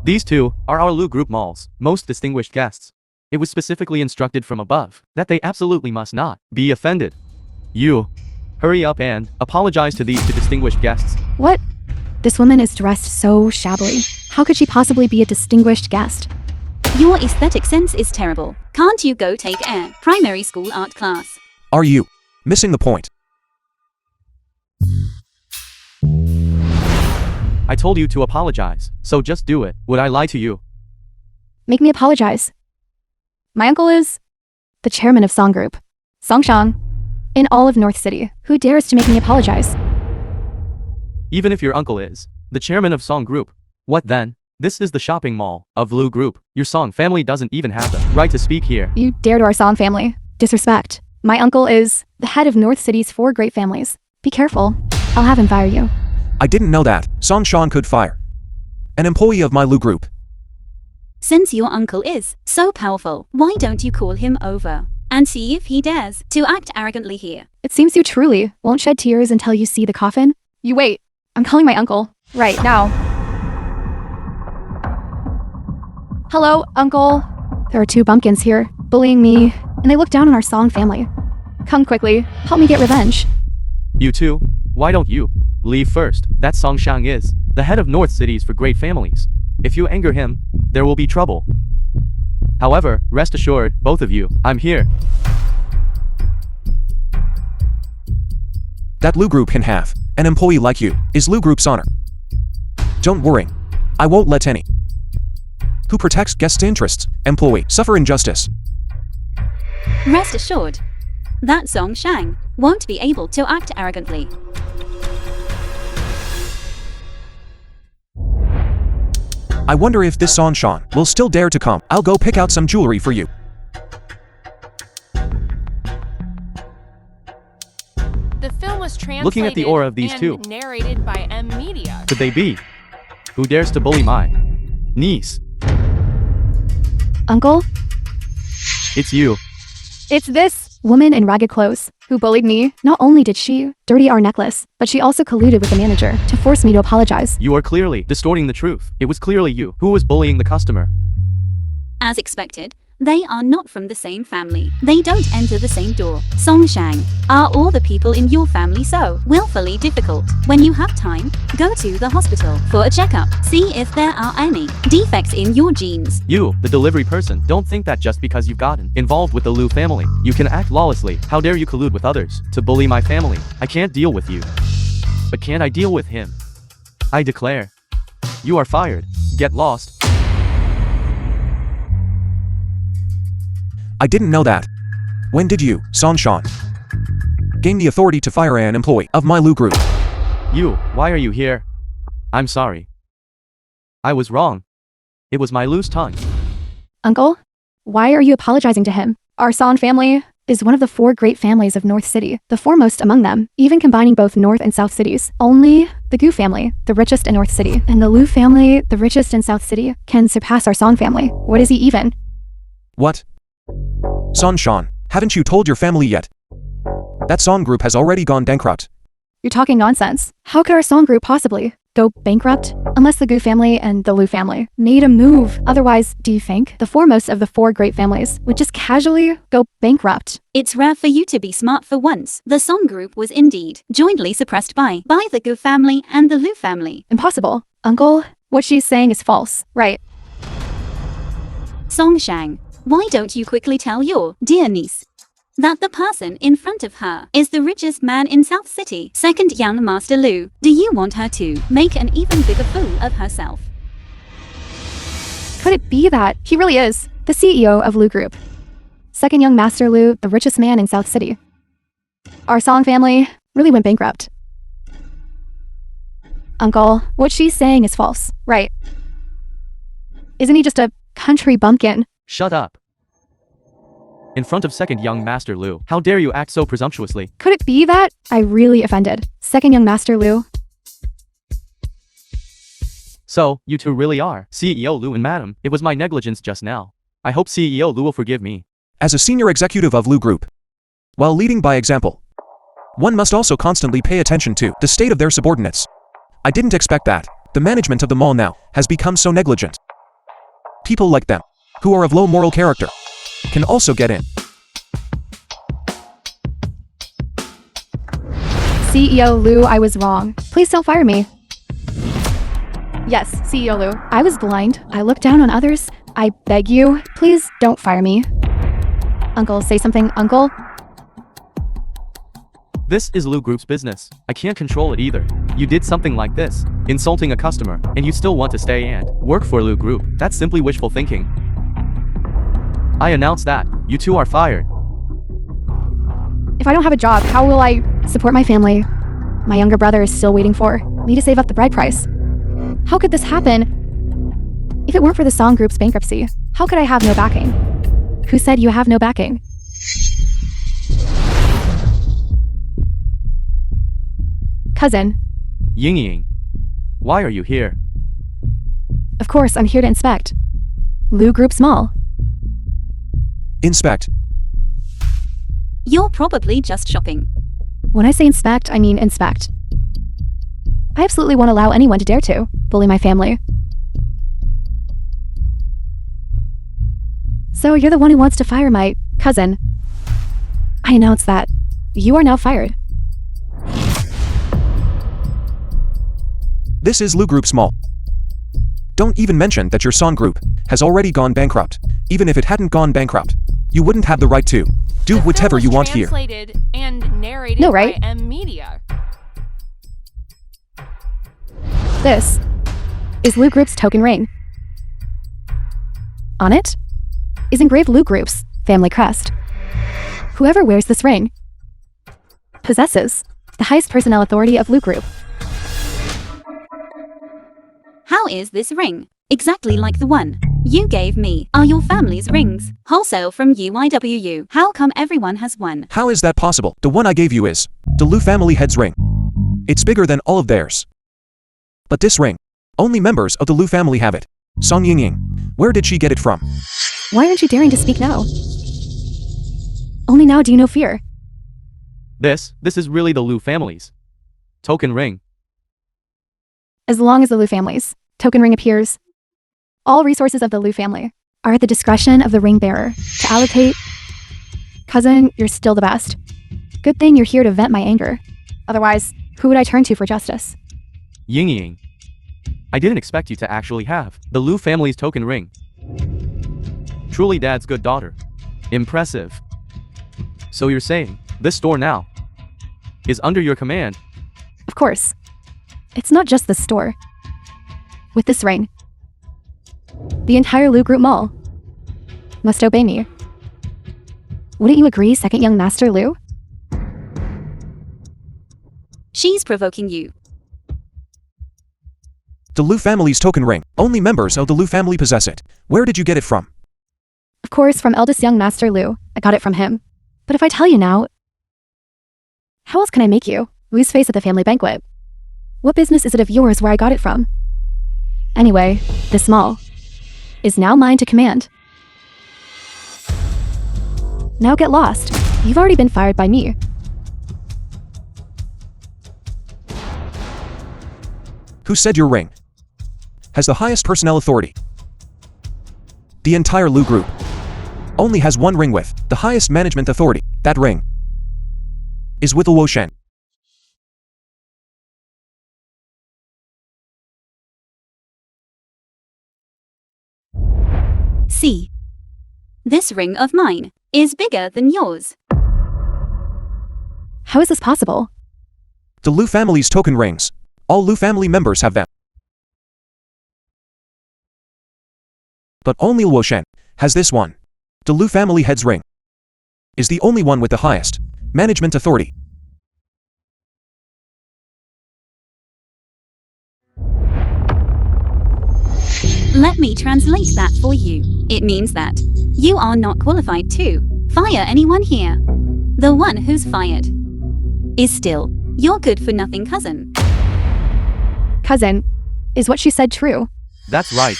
These two are our Lu Group Mall's most distinguished guests. It was specifically instructed from above that they absolutely must not be offended. You, hurry up and apologize to these two distinguished guests. What? This woman is dressed so shabbily. How could she possibly be a distinguished guest? Your aesthetic sense is terrible. Can't you go take a primary school art class? Are you missing the point? I told you to apologize, so just do it. Would I lie to you? Make me apologize. My uncle is the chairman of Song Group, Songshang, in all of North City. Who dares to make me apologize? Even if your uncle is the chairman of Song Group, what then? This is the shopping mall of Lu Group. Your Song family doesn't even have the right to speak here. You dare to our Song family. Disrespect. My uncle is the head of North City's 4 great families. Be careful. I'll have him fire you. I didn't know that Song Shan could fire an employee of my Lu Group. Since your uncle is so powerful, why don't you call him over and see if he dares to act arrogantly here? It seems you truly won't shed tears until you see the coffin. You wait. I'm calling my uncle. Right now. Hello, uncle. There are 2 bumpkins here, bullying me, and they look down on our Song family. Come quickly. Help me get revenge. You too? Why don't you leave first? That Song Shang is the head of North Cities for great families. If you anger him, there will be trouble. However, rest assured, both of you, I'm here. That Lu Group can have an employee like you is Lu Group's honor. Don't worry. I won't let any who protects guests' interests employee suffer injustice. Rest assured, that Song Shang won't be able to act arrogantly. I wonder if this Song Shan will still dare to come. I'll go pick out some jewelry for you. The film was translated Looking at the aura of these and two. narrated by M Media. Could they be? Who dares to bully my niece? Uncle? It's you. It's this woman in ragged clothes who bullied me. Not only did she dirty our necklace, but she also colluded with the manager to force me to apologize. You are clearly distorting the truth. It was clearly you who was bullying the customer. As expected, they are not from the same family. They don't enter the same door. Song Shang, are all the people in your family so willfully difficult? When you have time, go to the hospital for a checkup. See if there are any defects in your genes. You, the delivery person, don't think that just because you've gotten involved with the Lu family, you can act lawlessly. How dare you collude with others to bully my family? I can't deal with you. But can't I deal with him? I declare. You are fired. Get lost. I didn't know that. When did you, Song Shan, gain the authority to fire an employee of my Lu Group? You, why are you here? I'm sorry. I was wrong. It was my loose tongue. Uncle? Why are you apologizing to him? Our Song family is one of the 4 great families of North City, the foremost among them, even combining both North and South cities. Only the Gu family, the richest in North City, and the Lu family, the richest in South City, can surpass our Song family. What is he even? What? Song Shan, haven't you told your family yet? That Song Group has already gone bankrupt. You're talking nonsense. How could our Song Group possibly go bankrupt? Unless the Gu family and the Lu family made a move. Otherwise, do you think the foremost of the 4 great families would just casually go bankrupt? It's rare for you to be smart for once. The Song Group was indeed jointly suppressed by the Gu family and the Lu family. Impossible. Uncle, what she's saying is false, right? Song Shang, why don't you quickly tell your dear niece that the person in front of her is the richest man in South City, second young Master Lu? Do you want her to make an even bigger fool of herself? Could it be that he really is the CEO of Lu Group? Second young Master Lu, the richest man in South City. Our Song family really went bankrupt. Uncle, what she's saying is false, right? Isn't he just a country bumpkin? Shut up. In front of second young Master Lu, how dare you act so presumptuously? Could it be that I really offended second young Master Lu? So, you two really are CEO Lu and Madam. It was my negligence just now. I hope CEO Lu will forgive me. As a senior executive of Lu Group, while leading by example, one must also constantly pay attention to the state of their subordinates. I didn't expect that. The management of the mall now has become so negligent. People like them, who are of low moral character, can also get in. CEO Lou, I was wrong. Please don't fire me. Yes, CEO Lou. I was blind. I looked down on others. I beg you, please don't fire me. Uncle, say something, Uncle. This is Lou Group's business. I can't control it either. You did something like this, insulting a customer, and you still want to stay and work for Lou Group. That's simply wishful thinking. I announce that you two are fired. If I don't have a job, how will I support my family? My younger brother is still waiting for me to save up the bride price. How could this happen? If it weren't for the song group's bankruptcy, how could I have no backing? Who said you have no backing? Cousin. Ying, why are you here? Of course, I'm here to inspect. Lou Group's mall. Inspect. You're probably just shopping. When I say inspect, I mean inspect. I absolutely won't allow anyone to dare to bully my family. So you're the one who wants to fire my cousin. I announce that you are now fired. This is Lou Group's mall. Don't even mention that your song group has already gone bankrupt. Even if it hadn't gone bankrupt, you wouldn't have the right to do whatever you want here. Translated and narrated No, right? by M Media. This is Lou Group's token ring. On it is engraved Lou Group's family crest. Whoever wears this ring possesses the highest personnel authority of Lou Group. How is this ring exactly like the one you gave me? Are your family's rings wholesale from UIWU? How come everyone has one? How is that possible? The one I gave you is the Lou family head's ring. It's bigger than all of theirs. But this ring, only members of the Lou family have it. Song Ying, where did she get it from? Why aren't you daring to speak now? Only now do you know fear. This is really the Lou family's token ring. As long as the Lou family's token ring appears, all resources of the Lou family are at the discretion of the ring bearer to allocate. Cousin, you're still the best. Good thing you're here to vent my anger. Otherwise, who would I turn to for justice? Ying, I didn't expect you to actually have the Lou family's token ring. Truly Dad's good daughter. Impressive. So you're saying this store now is under your command? Of course. It's not just the store. With this ring, the entire Lou Group mall must obey me. Wouldn't you agree, second young master Lou? She's provoking you. The Lou family's token ring. Only members of the Lou family possess it. Where did you get it from? Of course, from eldest young master Lou. I got it from him. But if I tell you now, how else can I make you lose face at the family banquet? What business is it of yours where I got it from? Anyway, this mall is now mine to command. Now get lost. You've already been fired by me. Who said your ring has the highest personnel authority? The entire Lou Group only has one ring with the highest management authority. That ring is with Luo Shen. See, this ring of mine is bigger than yours. How is this possible? The Lou family's token rings. All Lou family members have them. But only Luo Shen has this one. The Lou family head's ring is the only one with the highest management authority. Let me translate that for you. It means that you are not qualified to fire anyone here. The one who's fired is still your good-for-nothing cousin. Cousin, is what she said true? That's right.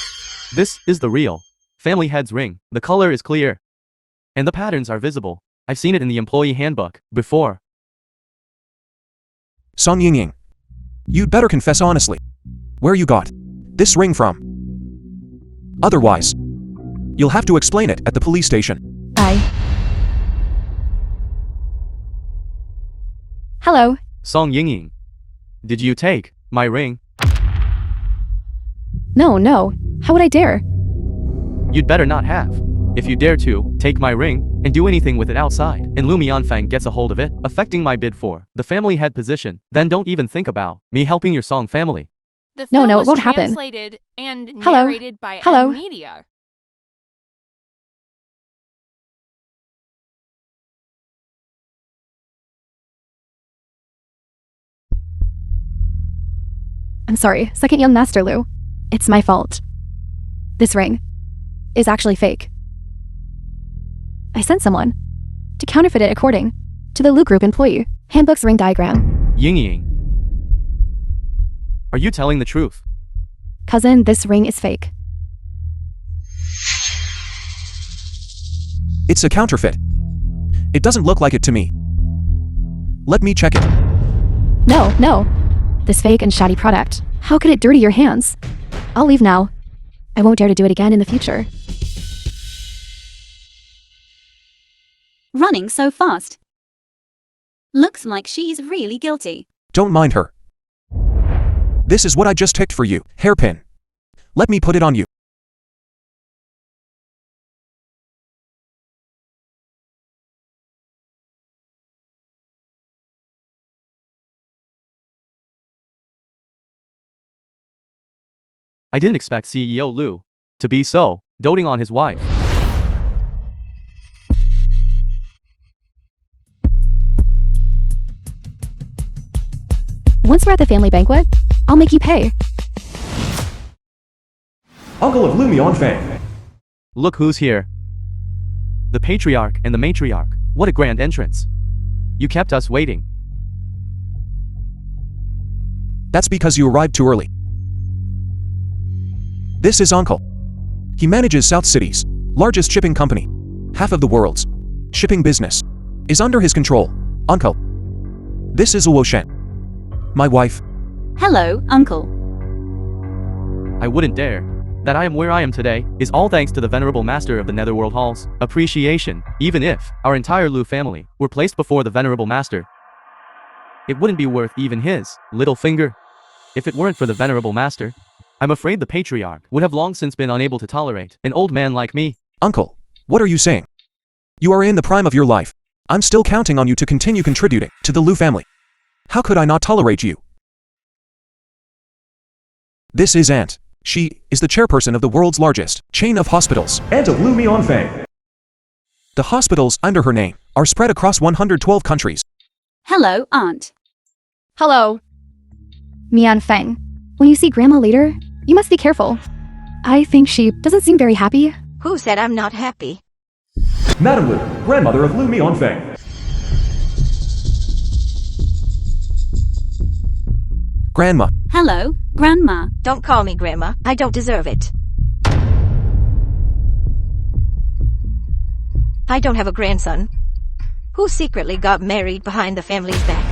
This is the real family head's ring. The color is clear, and the patterns are visible. I've seen it in the employee handbook before. Song Ying, you'd better confess honestly where you got this ring from. Otherwise, You'll have to explain it at the police station. Hello. Song Yingying. Did you take my ring? No. How would I dare? You'd better not have. If you dare to, take my ring, and do anything with it outside, and Lu Mianfang gets a hold of it, affecting my bid for the family head position, then don't even think about me helping your Song family. The No, film it was won't happen. translated and Hello? narrated by Hello? Media. I'm sorry, second young master Lu. It's my fault. This ring is actually fake. I sent someone to counterfeit it according to the Lu Group employee handbook's ring diagram. Yingying. Are you telling the truth? Cousin, this ring is fake. It's a counterfeit. It doesn't look like it to me. Let me check it. No. This fake and shoddy product. How could it dirty your hands? I'll leave now. I won't dare to do it again in the future. Running so fast. Looks like she's really guilty. Don't mind her. This is what I just picked for you, hairpin. Let me put it on you. I didn't expect CEO Lu to be so doting on his wife. Once we're at the family banquet, I'll make you pay. Uncle of Lu Mianfang. Look who's here. The patriarch and the matriarch. What a grand entrance. You kept us waiting. That's because you arrived too early. This is Uncle. He manages South City's largest shipping company. Half of the world's shipping business is under his control. Uncle. This is Luo Shen, my wife. Hello, Uncle. I wouldn't dare. That I am where I am today is all thanks to the venerable master of the Netherworld Hall's appreciation. Even if our entire Lu family were placed before the venerable master, it wouldn't be worth even his little finger. If it weren't for the venerable master, I'm afraid the patriarch would have long since been unable to tolerate an old man like me. Uncle, what are you saying? You are in the prime of your life. I'm still counting on you to continue contributing to the Lu family. How could I not tolerate you? This is Aunt. She is the chairperson of the world's largest chain of hospitals. Aunt of Lu Mianfang. The hospitals under her name are spread across 112 countries. Hello, Aunt. Hello. Mian Feng. When you see Grandma later, you must be careful. I think she doesn't seem very happy. Who said I'm not happy? Madam Lu, grandmother of Lu Mianfang. Grandma. Hello, Grandma. Don't call me Grandma. I don't deserve it. I don't have a grandson who secretly got married behind the family's back.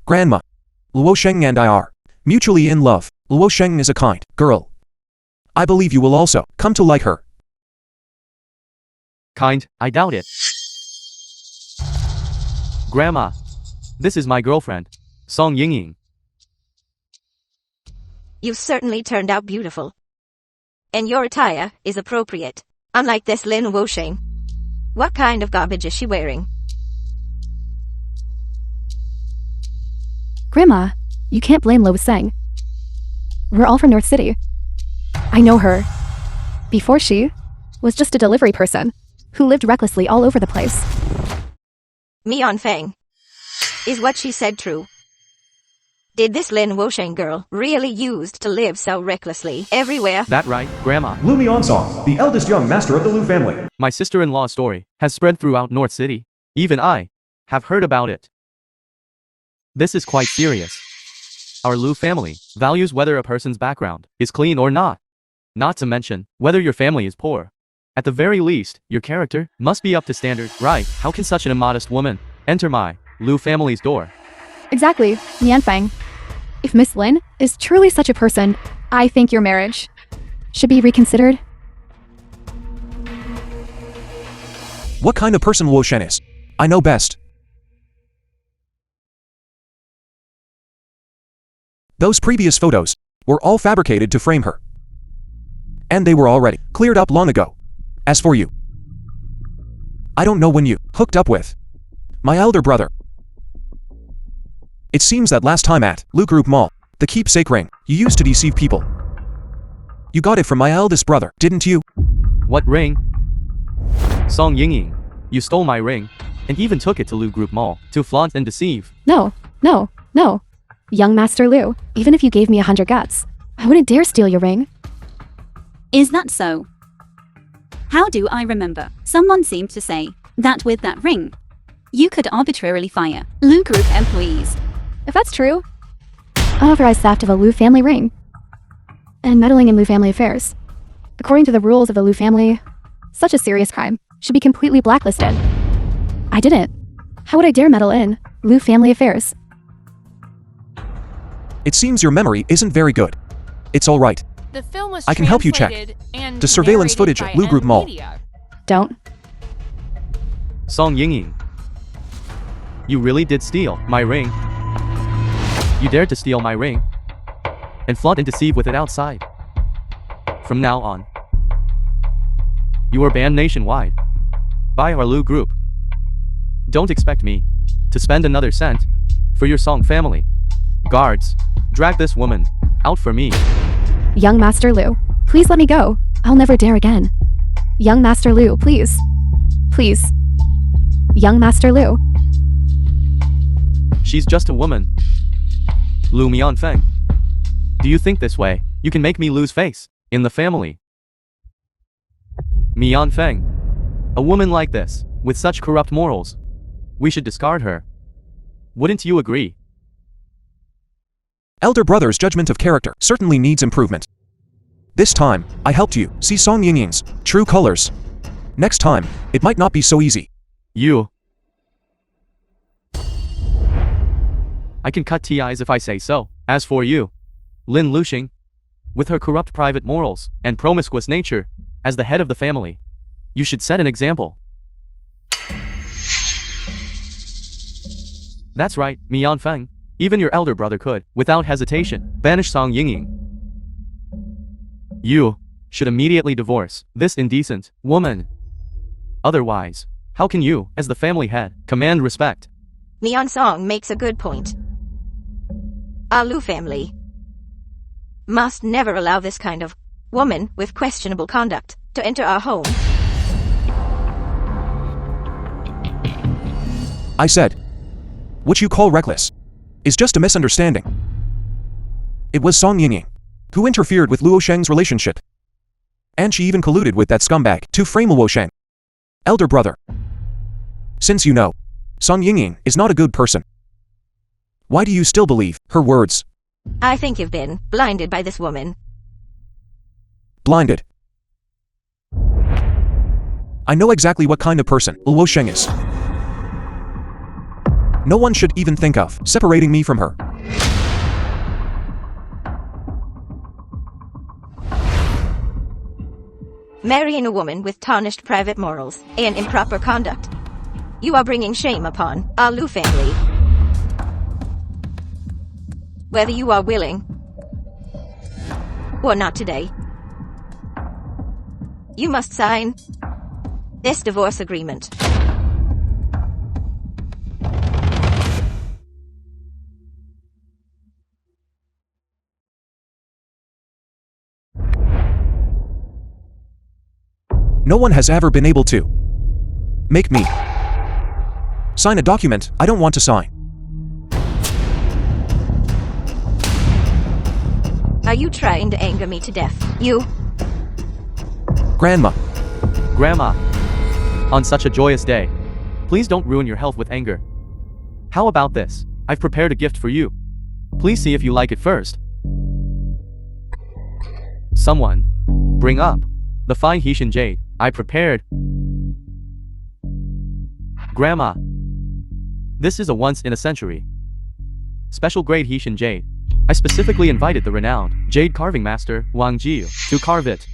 Grandma. Luo Sheng and I are mutually in love. Luo Sheng is a kind girl. I believe you will also come to like her. Kind, I doubt it. Grandma. This is my girlfriend, Song Yingying. You certainly turned out beautiful. And your attire is appropriate. Unlike this Lin Wosheng. What kind of garbage is she wearing? Grandma, you can't blame Lo Seng. We're all from North City. I know her. Before she was just a delivery person who lived recklessly all over the place. Mian Feng. Is what she said true? Did this Lin Wosheng girl really used to live so recklessly everywhere? That right, Grandma. Lu Miansong, the eldest young master of the Lu family. My sister-in-law's story has spread throughout North City. Even I have heard about it. This is quite serious. Our Lu family values whether a person's background is clean or not. Not to mention, whether your family is poor. At the very least, your character must be up to standard, right? How can such an immodest woman enter my Lu family's door? Exactly, Mian Feng. If Miss Lynn is truly such a person, I think your marriage should be reconsidered. What kind of person Luo Shen is? I know best. Those previous photos were all fabricated to frame her. And they were already cleared up long ago. As for you, I don't know when you hooked up with my elder brother. It seems that last time at Lu Group Mall, the keepsake ring you used to deceive people. You got it from my eldest brother, didn't you? What ring? Song Yingying, you stole my ring, and even took it to Lu Group Mall to flaunt and deceive. No. Young Master Lu, even if you gave me 100 guts, I wouldn't dare steal your ring. Is that so? How do I remember? Someone seemed to say that with that ring, you could arbitrarily fire Lu Group employees. If that's true, unauthorized theft of a Lu family ring and meddling in Lu family affairs. According to the rules of the Lu family, such a serious crime should be completely blacklisted. I didn't. How would I dare meddle in Lu family affairs? It seems your memory isn't very good. It's all right. The film was I can help you check translated and the surveillance narrated footage by at Lu Group M Mall. Media. Don't. Song Yingying, you really did steal my ring. You dared to steal my ring and flaunt and deceive with it outside. From now on, you are banned nationwide by our Lu Group. Don't expect me to spend another cent for your Song family. Guards, drag this woman out for me. Young Master Lu, please let me go. I'll never dare again. Young Master Lu, please. Please. Young Master Lu. She's just a woman. Lu Mianfeng. Do you think this way you can make me lose face in the family? Mianfeng. A woman like this, with such corrupt morals, we should discard her. Wouldn't you agree? Elder brother's judgment of character certainly needs improvement. This time, I helped you see Song Yingying's true colors. Next time, it might not be so easy. You. I can cut TIs if I say so. As for you, Lin Luxing, with her corrupt private morals and promiscuous nature, as the head of the family, you should set an example. That's right, Mi Yanfeng. Even your elder brother could, without hesitation, banish Song Yingying. You should immediately divorce this indecent woman. Otherwise, how can you, as the family head, command respect? Neon Song makes a good point. Our Lu family must never allow this kind of woman with questionable conduct to enter our home. I said, what you call reckless is just a misunderstanding. It was Song Yingying who interfered with Luo Sheng's relationship. And she even colluded with that scumbag to frame Luo Sheng. Elder brother, since you know Song Yingying is not a good person, why do you still believe her words? I think you've been blinded by this woman. Blinded. I know exactly what kind of person Luo Sheng is. No one should even think of separating me from her. Marrying a woman with tarnished private morals and improper conduct. You are bringing shame upon our Lu family. Whether you are willing or not today, you must sign this divorce agreement. No one has ever been able to make me sign a document I don't want to sign. Are you trying to anger me to death? You? Grandma, Grandma, on such a joyous day, please don't ruin your health with anger. How about this? I've prepared a gift for you. Please see if you like it first. Someone, bring up the fine Hetian jade I prepared. Grandma, this is a once-in-a-century special grade Hetian jade. I specifically invited the renowned jade carving master, Wang Jiu, to carve it.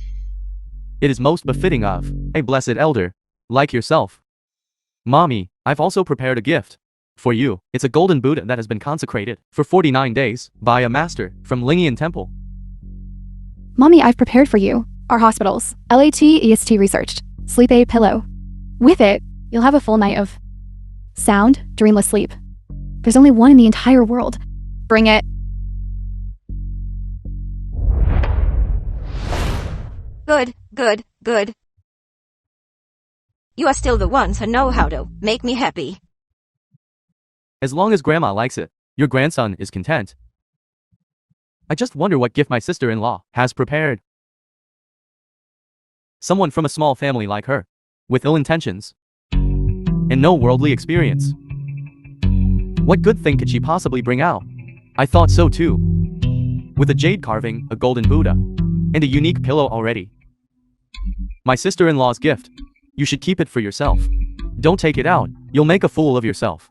It is most befitting of a blessed elder, like yourself. Mommy, I've also prepared a gift. For you, it's a golden Buddha that has been consecrated for 49 days by a master from Lingian Temple. Mommy, I've prepared for you our hospitals, LAT EST researched, sleep aid pillow. With it, you'll have a full night of sound, dreamless sleep. There's only one in the entire world. Bring it. Good, good, good. You are still the ones who know how to make me happy. As long as Grandma likes it, your grandson is content. I just wonder what gift my sister-in-law has prepared. Someone from a small family like her, with ill intentions and no worldly experience. What good thing could she possibly bring out? I thought so too. With a jade carving, a golden Buddha, and a unique pillow already. My sister-in-law's gift. You should keep it for yourself. Don't take it out, you'll make a fool of yourself.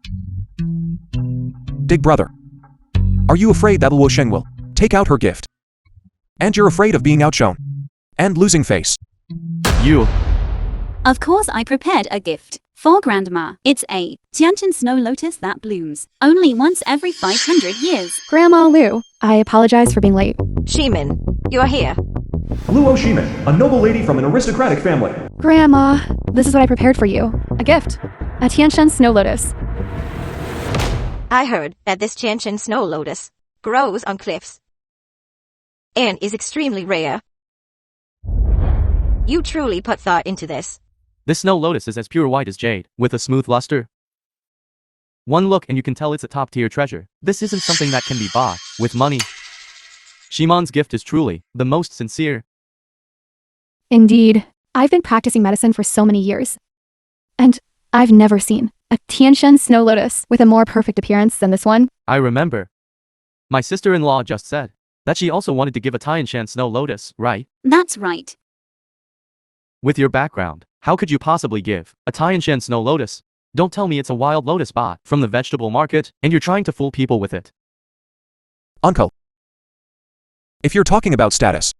Big brother. Are you afraid that Luo Sheng will take out her gift? And you're afraid of being outshone and losing face? You. Of course I prepared a gift. For Grandma, it's a Tianchen snow lotus that blooms only once every 500 years. Grandma Lu, I apologize for being late. Shimin, you're here. Luo Shimin, a noble lady from an aristocratic family. Grandma, this is what I prepared for you. A gift. A Tianshan snow lotus. I heard that this Tianchen snow lotus grows on cliffs and is extremely rare. You truly put thought into this. This snow lotus is as pure white as jade, with a smooth luster. One look and you can tell it's a top-tier treasure. This isn't something that can be bought with money. Shimon's gift is truly the most sincere. Indeed. I've been practicing medicine for so many years. And I've never seen a Tianshan snow lotus with a more perfect appearance than this one. I remember. My sister-in-law just said that she also wanted to give a Tianshan snow lotus, right? That's right. With your background, how could you possibly give a Tianshan snow lotus? Don't tell me it's a wild lotus bought from the vegetable market and you're trying to fool people with it. Uncle. If you're talking about status,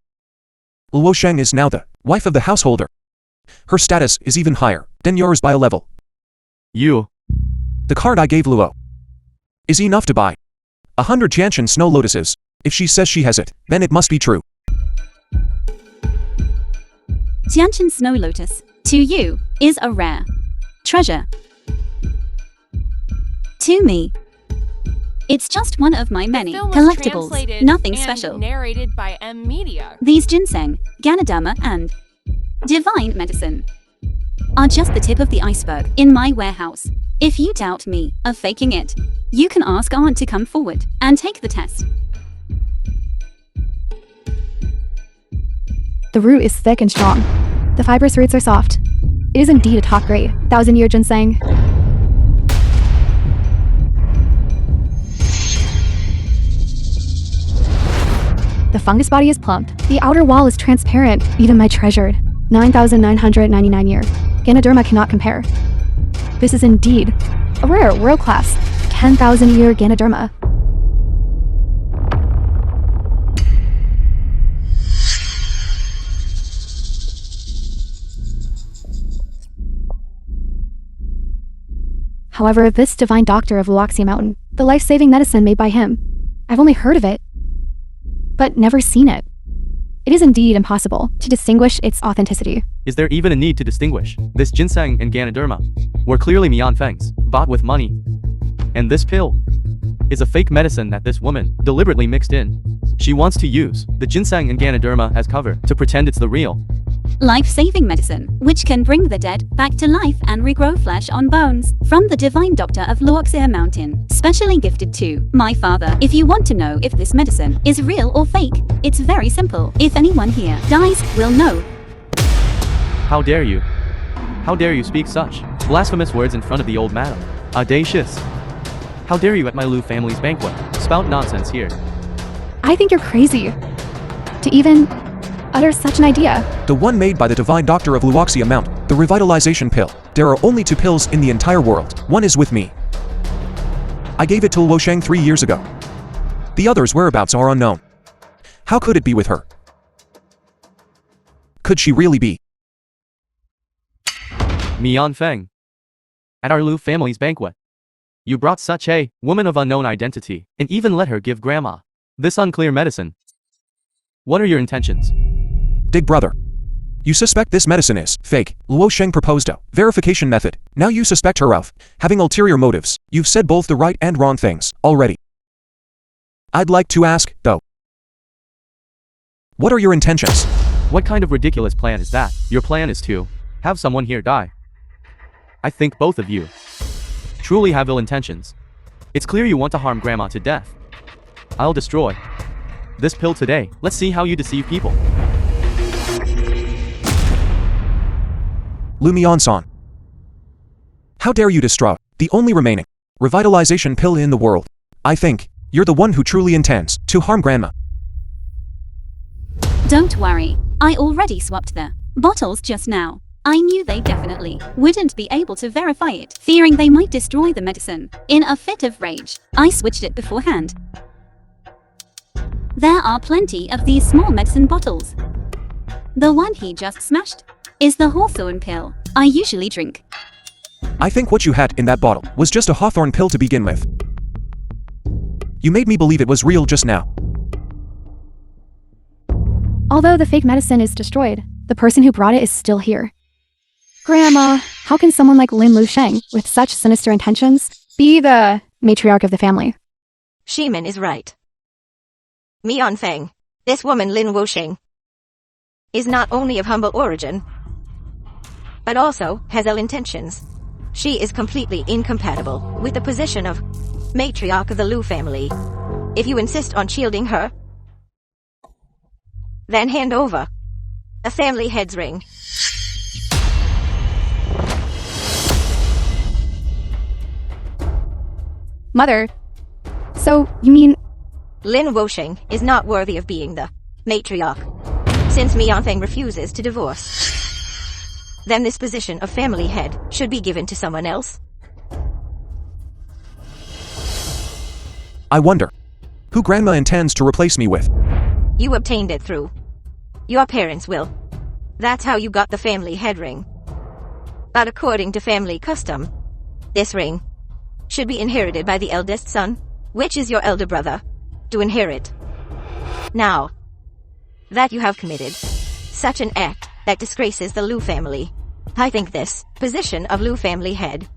Luo Sheng is now the wife of the householder. Her status is even higher than yours by a level. You. The card I gave Luo is enough to buy 100 Tianshan snow lotuses. If she says she has it, then it must be true. Tianchen snow lotus, to you, is a rare treasure. To me, it's just one of my many Film was collectibles, translated nothing and special. Narrated by M Media. These ginseng, ganadama, and divine medicine are just the tip of the iceberg in my warehouse. If you doubt me of faking it, you can ask Aunt to come forward and take the test. The root is thick and strong. The fibrous roots are soft. It is indeed a top-grade 1,000-year ginseng. The fungus body is plump. The outer wall is transparent. Even my treasured 9,999-year Ganoderma cannot compare. This is indeed a rare, world-class 10,000-year Ganoderma. However, this divine doctor of Luoxia Mountain, the life-saving medicine made by him, I've only heard of it, but never seen it. It is indeed impossible to distinguish its authenticity. Is there even a need to distinguish? This ginseng and Ganoderma were clearly Mianfeng's, bought with money. And this pill is a fake medicine that this woman deliberately mixed in. She wants to use the ginseng and Ganoderma as cover to pretend it's the real Life-saving medicine, which can bring the dead back to life and regrow flesh on bones, from the divine doctor of Luoxia Mountain, specially gifted to my father. If you want to know if this medicine is real or fake, it's very simple. If anyone here dies, we'll know. How dare you? How dare you speak such blasphemous words in front of the old madam? Audacious! How dare you at my Lu family's banquet spout nonsense here? I think you're crazy to even utter such an idea. The one made by the divine doctor of Luoxia Mountain, the revitalization pill. There are only 2 pills in the entire world. One is with me. I gave it to Luo Sheng 3 years ago. The others' whereabouts are unknown. How could it be with her? Could she really be? Mian Feng. At our Lu family's banquet. You brought such a woman of unknown identity, and even let her give grandma this unclear medicine. What are your intentions? Dig brother. You suspect this medicine is fake. Luo Sheng proposed a verification method. Now you suspect her of having ulterior motives. You've said both the right and wrong things already. I'd like to ask, though. What are your intentions? What kind of ridiculous plan is that? Your plan is to have someone here die. I think both of you truly have ill intentions. It's clear you want to harm grandma to death. I'll destroy this pill today. Let's see how you deceive people. Lu Mian-san. How dare you destroy the only remaining revitalization pill in the world? I think you're the one who truly intends to harm grandma. Don't worry, I already swapped the bottles just now. I knew they definitely wouldn't be able to verify it, fearing they might destroy the medicine. In a fit of rage, I switched it beforehand. There are plenty of these small medicine bottles. The one he just smashed is the hawthorn pill I usually drink. I think what you had in that bottle was just a hawthorn pill to begin with. You made me believe it was real just now. Although the fake medicine is destroyed, the person who brought it is still here. Grandma, how can someone like Lin Lusheng, with such sinister intentions, be the matriarch of the family? Shimin is right. Mian Feng, this woman Lin Wuxing, is not only of humble origin, but also has ill intentions. She is completely incompatible with the position of matriarch of the Lu family. If you insist on shielding her, then hand over a family head's ring. Mother, so you mean... Lin Wuxing is not worthy of being the matriarch, since Mian Feng refuses to divorce. Then this position of family head should be given to someone else. I wonder who grandma intends to replace me with. You obtained it through your parents' will. That's how you got the family head ring. But according to family custom, this ring should be inherited by the eldest son, which is your elder brother, to inherit. Now that you have committed such an act that disgraces the Lu family, I think this position of Lu family head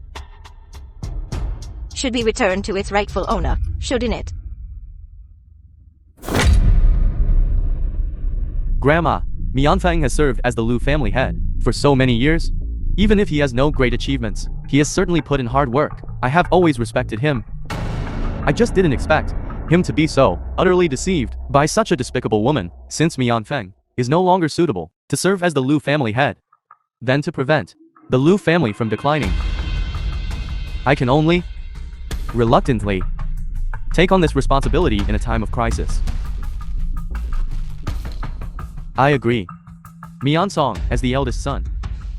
should be returned to its rightful owner, shouldn't it? Grandma, Mian Feng has served as the Lu family head for so many years. Even if he has no great achievements, he has certainly put in hard work. I have always respected him. I just didn't expect him to be so utterly deceived by such a despicable woman, since Mian Feng is no longer suitable to serve as the Lu family head. Then to prevent the Lu family from declining, I can only reluctantly take on this responsibility in a time of crisis. I agree. Mian Song, as the eldest son,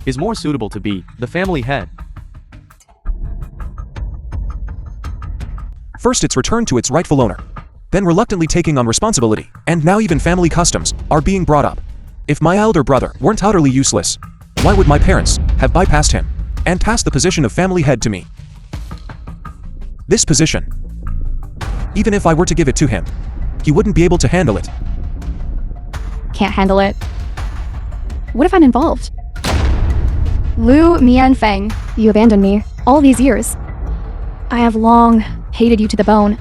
is more suitable to be the family head. First it's returned to its rightful owner, then reluctantly taking on responsibility, and now even family customs are being brought up. If my elder brother weren't utterly useless, why would my parents have bypassed him and passed the position of family head to me? This position, even if I were to give it to him, he wouldn't be able to handle it. Can't handle it. What if I'm involved? Lu Mian Feng, you abandoned me all these years. I have long hated you to the bone.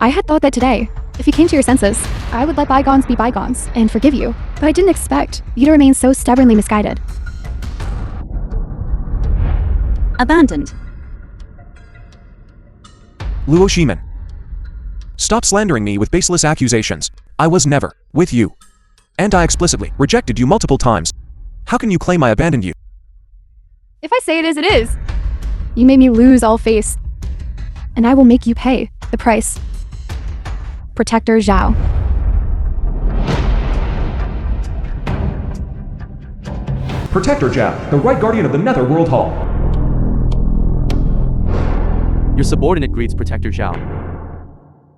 I had thought that today, if you came to your senses, I would let bygones be bygones and forgive you, but I didn't expect you to remain so stubbornly misguided. Abandoned. Luo Shimin. Stop slandering me with baseless accusations. I was never with you. And I explicitly rejected you multiple times. How can you claim I abandoned you? If I say it is, it is. You made me lose all face. And I will make you pay the price. Protector Zhao. Protector Zhao, the right guardian of the Netherworld Hall. Your subordinate greets Protector Zhao.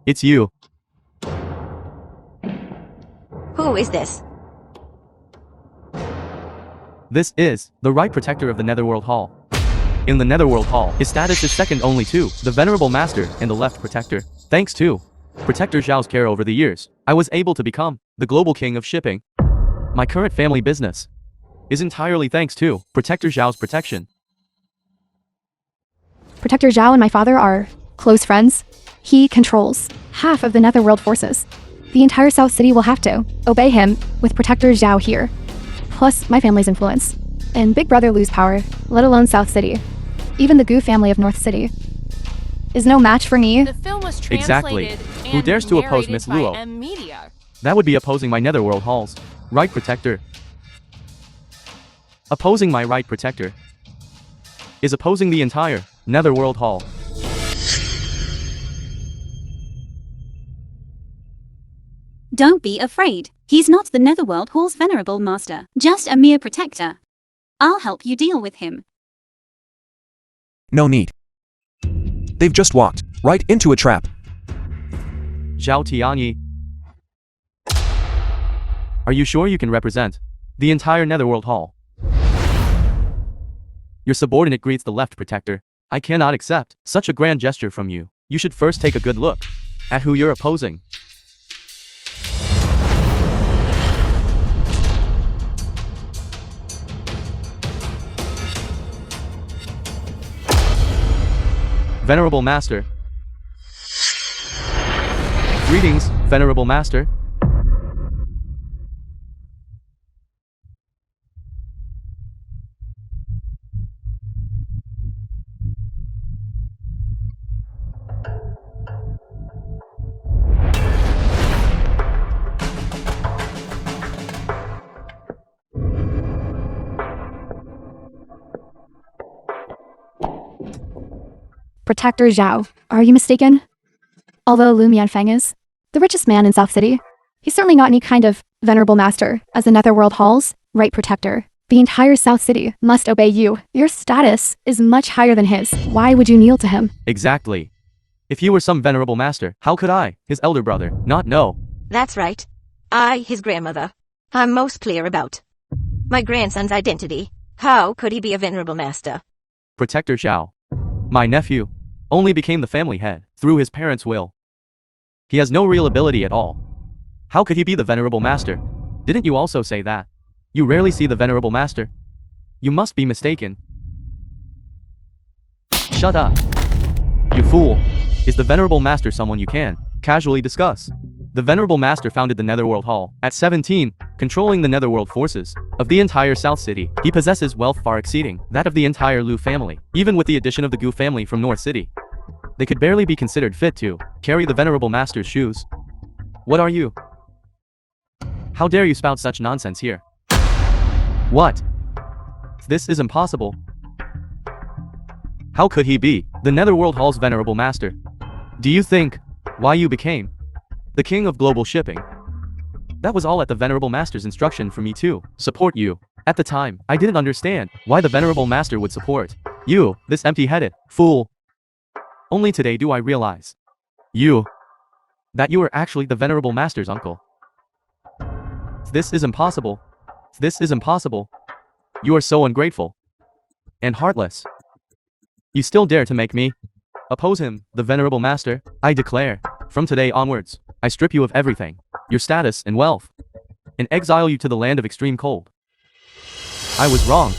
It's you. Who is this? This is the right protector of the Netherworld Hall. In the Netherworld Hall, his status is second only to the Venerable Master and the Left Protector. Thanks to Protector Zhao's care over the years, I was able to become the global king of shipping. My current family business is entirely thanks to Protector Zhao's protection. Protector Zhao and my father are close friends. He controls half of the Netherworld forces. The entire South City will have to obey him with Protector Zhao here. Plus my family's influence. And Big Brother lose power, let alone South City. Even the Gu family of North City is no match for me. The film was Exactly. translated Who and dares to oppose narrated Miss by Luo? Media. That would be opposing my Netherworld Hall's right protector. Opposing my right protector is opposing the entire Netherworld Hall. Don't be afraid. He's not the Netherworld Hall's venerable master, just a mere protector. I'll help you deal with him. No need. They've just walked right into a trap. Zhao Tianyi. Are you sure you can represent the entire Netherworld Hall? Your subordinate greets the Left Protector. I cannot accept such a grand gesture from you. You should first take a good look at who you're opposing. Venerable Master. Greetings, Venerable Master. Protector Zhao, are you mistaken? Although Lu Mianfeng is the richest man in South City, he's certainly not any kind of venerable master. As the Netherworld Hall's right protector, the entire South City must obey you. Your status is much higher than his. Why would you kneel to him? Exactly. If you were some venerable master, how could I, his elder brother, not know? That's right. I, his grandmother. I'm most clear about my grandson's identity. How could he be a venerable master? Protector Zhao. My nephew only became the family head through his parents' will. He has no real ability at all. How could he be the venerable master? Didn't you also say that? You rarely see the venerable master. You must be mistaken. Shut up. You fool. Is the venerable master someone you can casually discuss? The venerable master founded the Netherworld Hall at 17, controlling the Netherworld forces of the entire South City. He possesses wealth far exceeding that of the entire Lu family. Even with the addition of the Gu family from North City, they could barely be considered fit to carry the venerable master's shoes. What are you? How dare you spout such nonsense here? What? This is impossible. How could he be the Netherworld Hall's venerable master? Do you think why you became the king of global shipping? That was all at the venerable master's instruction for me to support you. At the time, I didn't understand why the venerable master would support you, this empty-headed fool. Only today do I realize that you are actually the venerable master's uncle. This is impossible. This is impossible. You are so ungrateful and heartless. You still dare to make me oppose him, the venerable master? I declare, from today onwards, I strip you of everything, your status and wealth, and exile you to the land of extreme cold. I was wrong,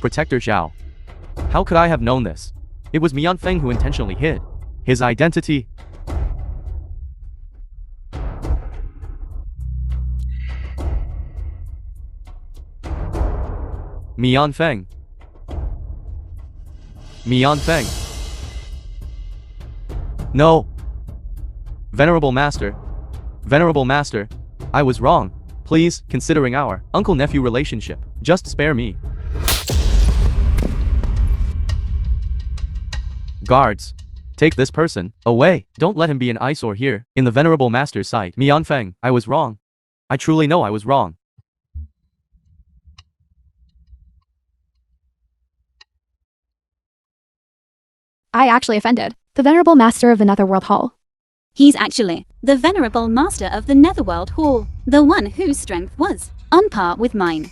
Protector Zhao. How could I have known this? It was Mianfeng who intentionally hid his identity. Mianfeng. Mianfeng. No. Venerable Master. Venerable Master. I was wrong. Please, considering our uncle-nephew relationship, just spare me. Guards. Take this person away. Don't let him be an eyesore here, in the Venerable Master's sight. Mianfeng, I was wrong. I truly know I was wrong. I actually offended the venerable master of the Netherworld Hall. He's actually the venerable master of the Netherworld Hall, the one whose strength was on par with mine.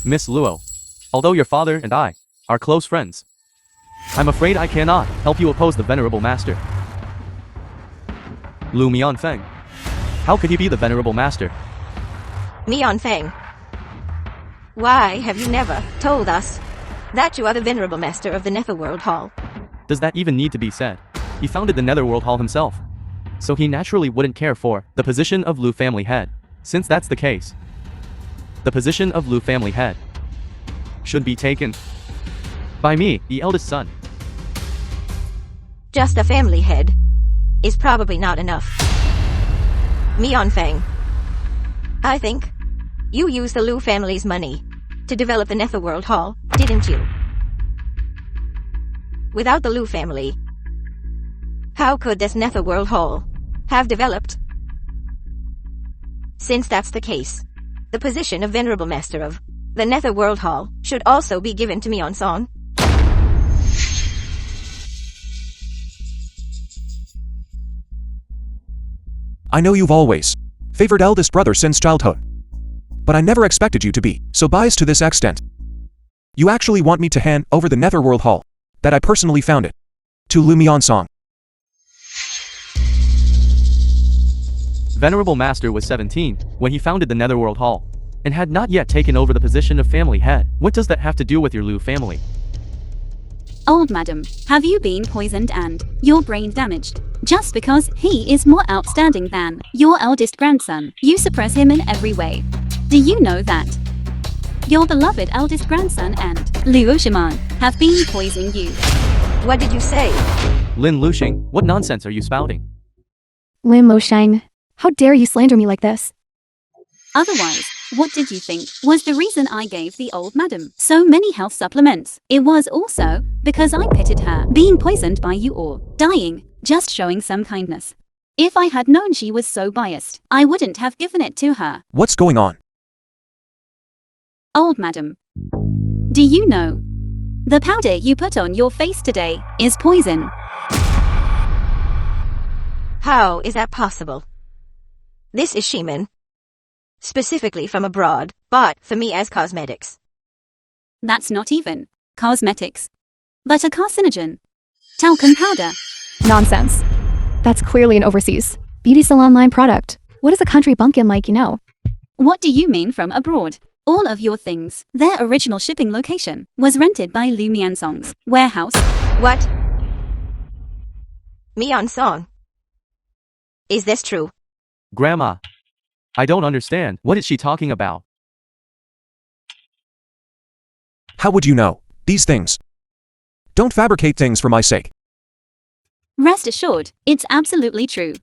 Miss Luo, although your father and I are close friends, I'm afraid I cannot help you oppose the venerable master. Lu Mianfeng. How could he be the venerable master? Mianfeng. Why have you never told us that you are the venerable master of the Netherworld Hall? Does that even need to be said? He founded the Netherworld Hall himself, so he naturally wouldn't care for the position of Lu family head. Since that's the case, the position of Lu family head should be taken by me, the eldest son. Just a family head is probably not enough. Mianfeng, I think you used the Lu family's money to develop the Netherworld Hall, didn't you? Without the Lu family, how could this Netherworld Hall have developed? Since that's the case, the position of Venerable Master of the Netherworld Hall should also be given to Mian-song. I know you've always favored eldest brother since childhood, but I never expected you to be so biased to this extent. You actually want me to hand over the Netherworld Hall that I personally founded to Lu Mian-song. Venerable Master was 17 when he founded the Netherworld Hall, and had not yet taken over the position of family head. What does that have to do with your Lu family? Old madam, have you been poisoned and your brain damaged? Just because he is more outstanding than your eldest grandson, you suppress him in every way. Do you know that your beloved eldest grandson and Liu Shiman have been poisoning you? What did you say? Lin Luxing, what nonsense are you spouting? Lim Moshang, how dare you slander me like this? Otherwise, what did you think was the reason I gave the old madam so many health supplements? It was also because I pitied her being poisoned by you or dying, just showing some kindness. If I had known she was so biased, I wouldn't have given it to her. What's going on? Old madam, do you know the powder you put on your face today is poison? How is that possible? This is Shiman, specifically from abroad, bought for me as cosmetics. That's not even cosmetics, but a carcinogen. Talcum powder. Nonsense. That's clearly an overseas beauty salon line product. What is a country bumpkin like, you know? What do you mean from abroad? All of your things. Their original shipping location was rented by Lu Mian-song's warehouse. What? Mian-song? Is this true? Grandma, I don't understand. What is she talking about? How would you know these things? Don't fabricate things for my sake. Rest assured, it's absolutely true.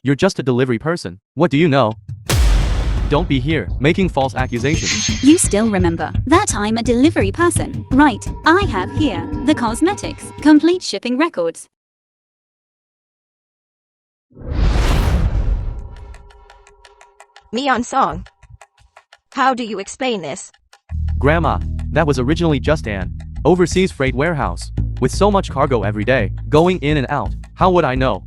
You're just a delivery person. What do you know? Don't be here, making false accusations. You still remember that I'm a delivery person, right? I have here the cosmetics, complete shipping records. Mian-song, how do you explain this? Grandma, that was originally just an overseas freight warehouse, with so much cargo every day, going in and out. How would I know?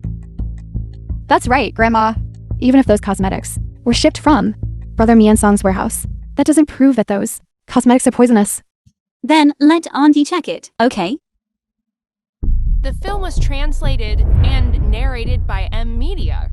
That's right, Grandma. Even if those cosmetics were shipped from Brother Mian-song's warehouse, that doesn't prove that those cosmetics are poisonous. Then let Auntie check it, okay? The film was translated and narrated by M Media.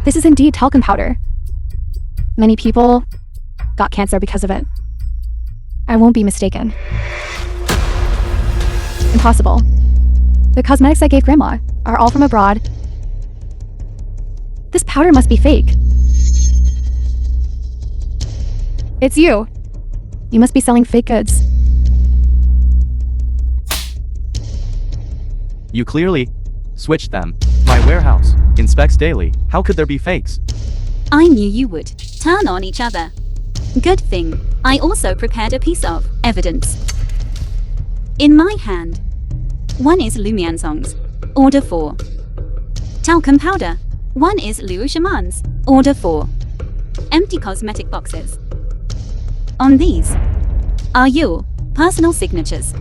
This is indeed talcum powder. Many people got cancer because of it. I won't be mistaken. Impossible. The cosmetics I gave Grandma are all from abroad. This powder must be fake. It's you. You must be selling fake goods. You clearly switched them. My warehouse inspects daily. How could there be fakes? I knew you would turn on each other. Good thing I also prepared a piece of evidence. In my hand. One is Lumian songs. Order 4. Talcum powder. One is Liu Shaman's. Order 4. Empty cosmetic boxes. On these are your personal signatures.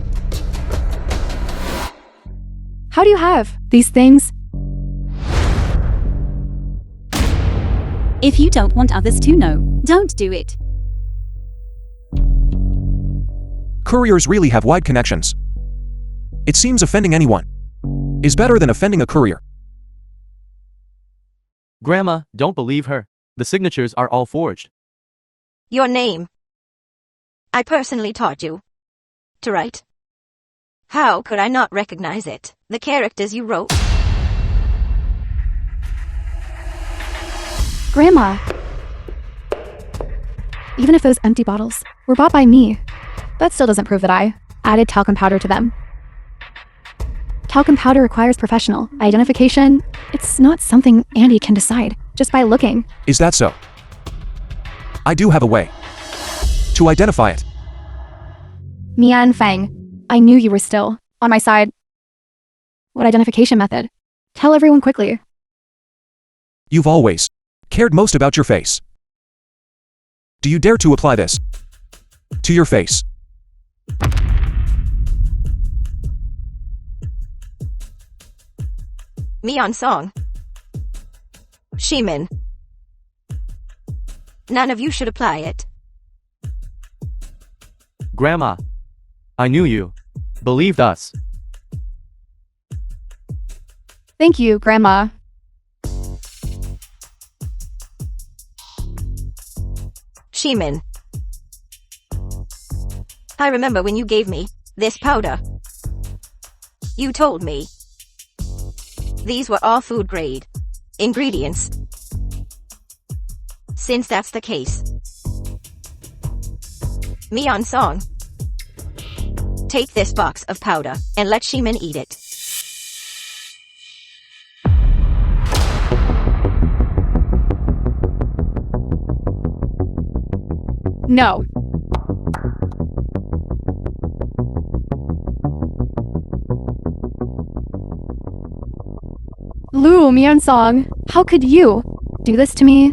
How do you have these things? If you don't want others to know, don't do it. Couriers really have wide connections. It seems offending anyone is better than offending a courier. Grandma, don't believe her. The signatures are all forged. Your name. I personally taught you to write. How could I not recognize it? The characters you wrote. Grandma. Even if those empty bottles were bought by me, that still doesn't prove that I added talcum powder to them. Talcum powder requires professional identification. It's not something Andy can decide just by looking. Is that so? I do have a way to identify it. Mian Fang, I knew you were still on my side. What identification method? Tell everyone quickly. You've always cared most about your face. Do you dare to apply this to your face? Mian Song. Shimin. None of you should apply it. Grandma, I knew you. Believed us. Thank you, Grandma. Shimin. I remember when you gave me this powder. You told me these were all food grade ingredients. Since that's the case, Mian Song, take this box of powder and let Shimin eat it. No. Lu Mian Song, how could you do this to me?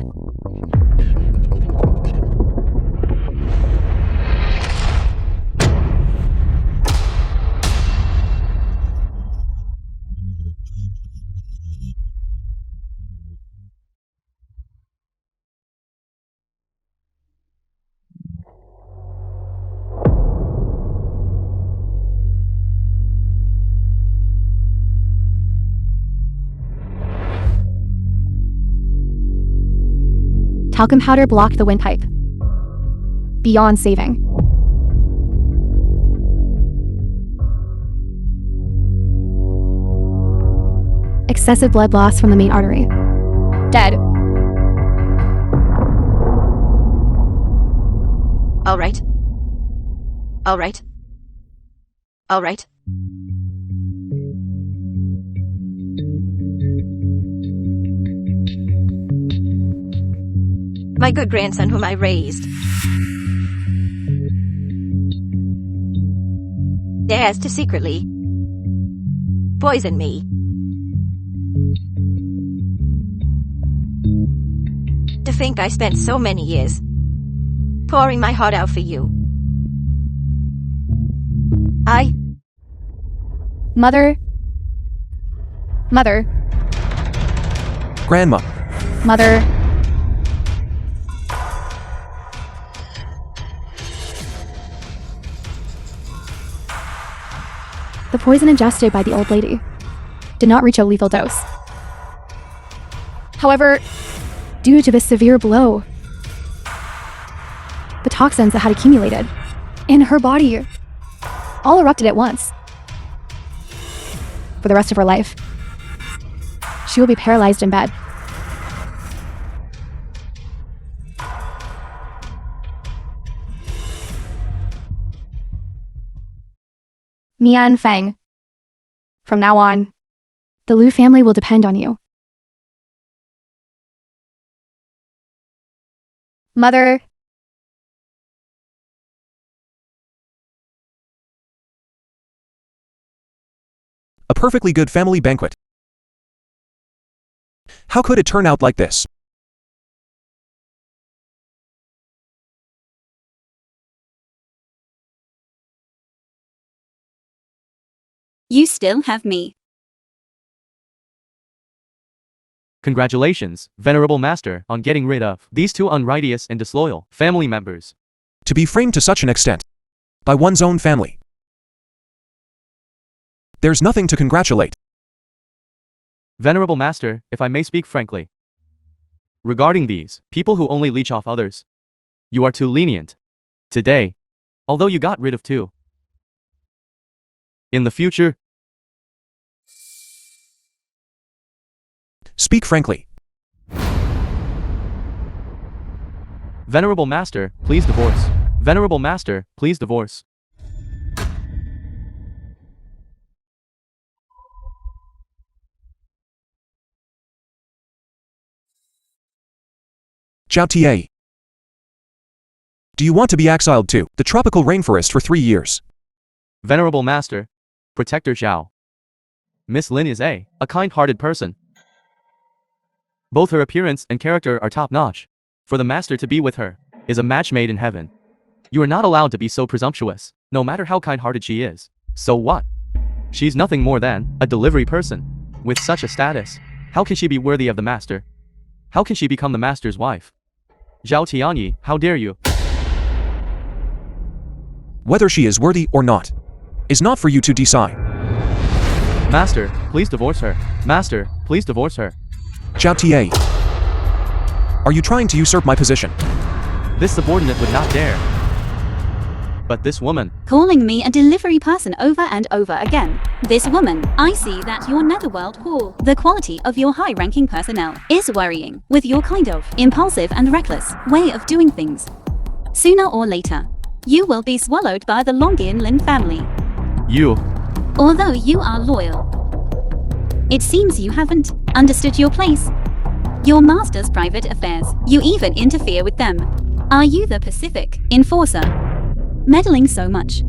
Talcum powder blocked the windpipe. Beyond saving. Excessive blood loss from the main artery. Dead. All right. All right. All right. My good grandson whom I raised dares to secretly poison me. To think I spent so many years pouring my heart out for you. Mother. Grandma. Mother. The poison ingested by the old lady did not reach a lethal dose. However, due to this severe blow, the toxins that had accumulated in her body all erupted at once. For the rest of her life, she will be paralyzed in bed. Mian Fang. From now on, the Liu family will depend on you. Mother. A perfectly good family banquet. How could it turn out like this? You still have me. Congratulations, venerable master, on getting rid of these two unrighteous and disloyal family members. To be framed to such an extent by one's own family. There's nothing to congratulate. Venerable master, if I may speak frankly. Regarding these people who only leech off others, you are too lenient. Today, although you got rid of two. In the future, speak frankly. venerable master, please divorce. Venerable master, please divorce. Zhao Tie. Do you want to be exiled to the tropical rainforest for 3 years? Venerable master, protector Zhao. Miss Lynn is a kind-hearted person. Both her appearance and character are top-notch. For the master to be with her is a match made in heaven. You are not allowed to be so presumptuous, no matter how kind-hearted she is. So what? She's nothing more than a delivery person. With such a status, how can she be worthy of the master? How can she become the master's wife? Zhao Tianyi, how dare you? Whether she is worthy or not is not for you to decide. Master, please divorce her. Master, please divorce her. Zhao Tie. Are you trying to usurp my position? This subordinate would not dare. But this woman, Calling me a delivery person over and over again. This woman, I see that your netherworld hall, the quality of your high-ranking personnel, is worrying with your kind of impulsive and reckless way of doing things. Sooner or later, you will be swallowed by the Lin family. you, Although you are loyal, it seems you haven't understood your place. Your master's private affairs, you even interfere with them. Are you the Pacific enforcer? Meddling so much.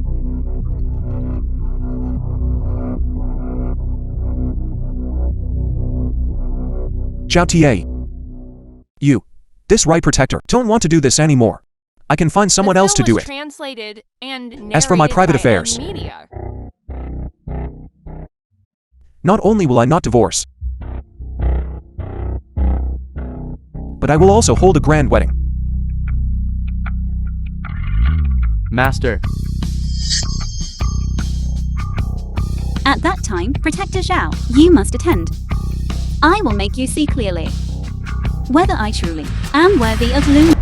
Zhao Tie. You, this right protector, don't want to do this anymore. I can find someone else to do it. Translated and As for my private narrated by affairs, media. not only will I not divorce, but I will also hold a grand wedding. master. At that time, Protector Zhao, you must attend. I will make you see clearly whether I truly am worthy of Lun.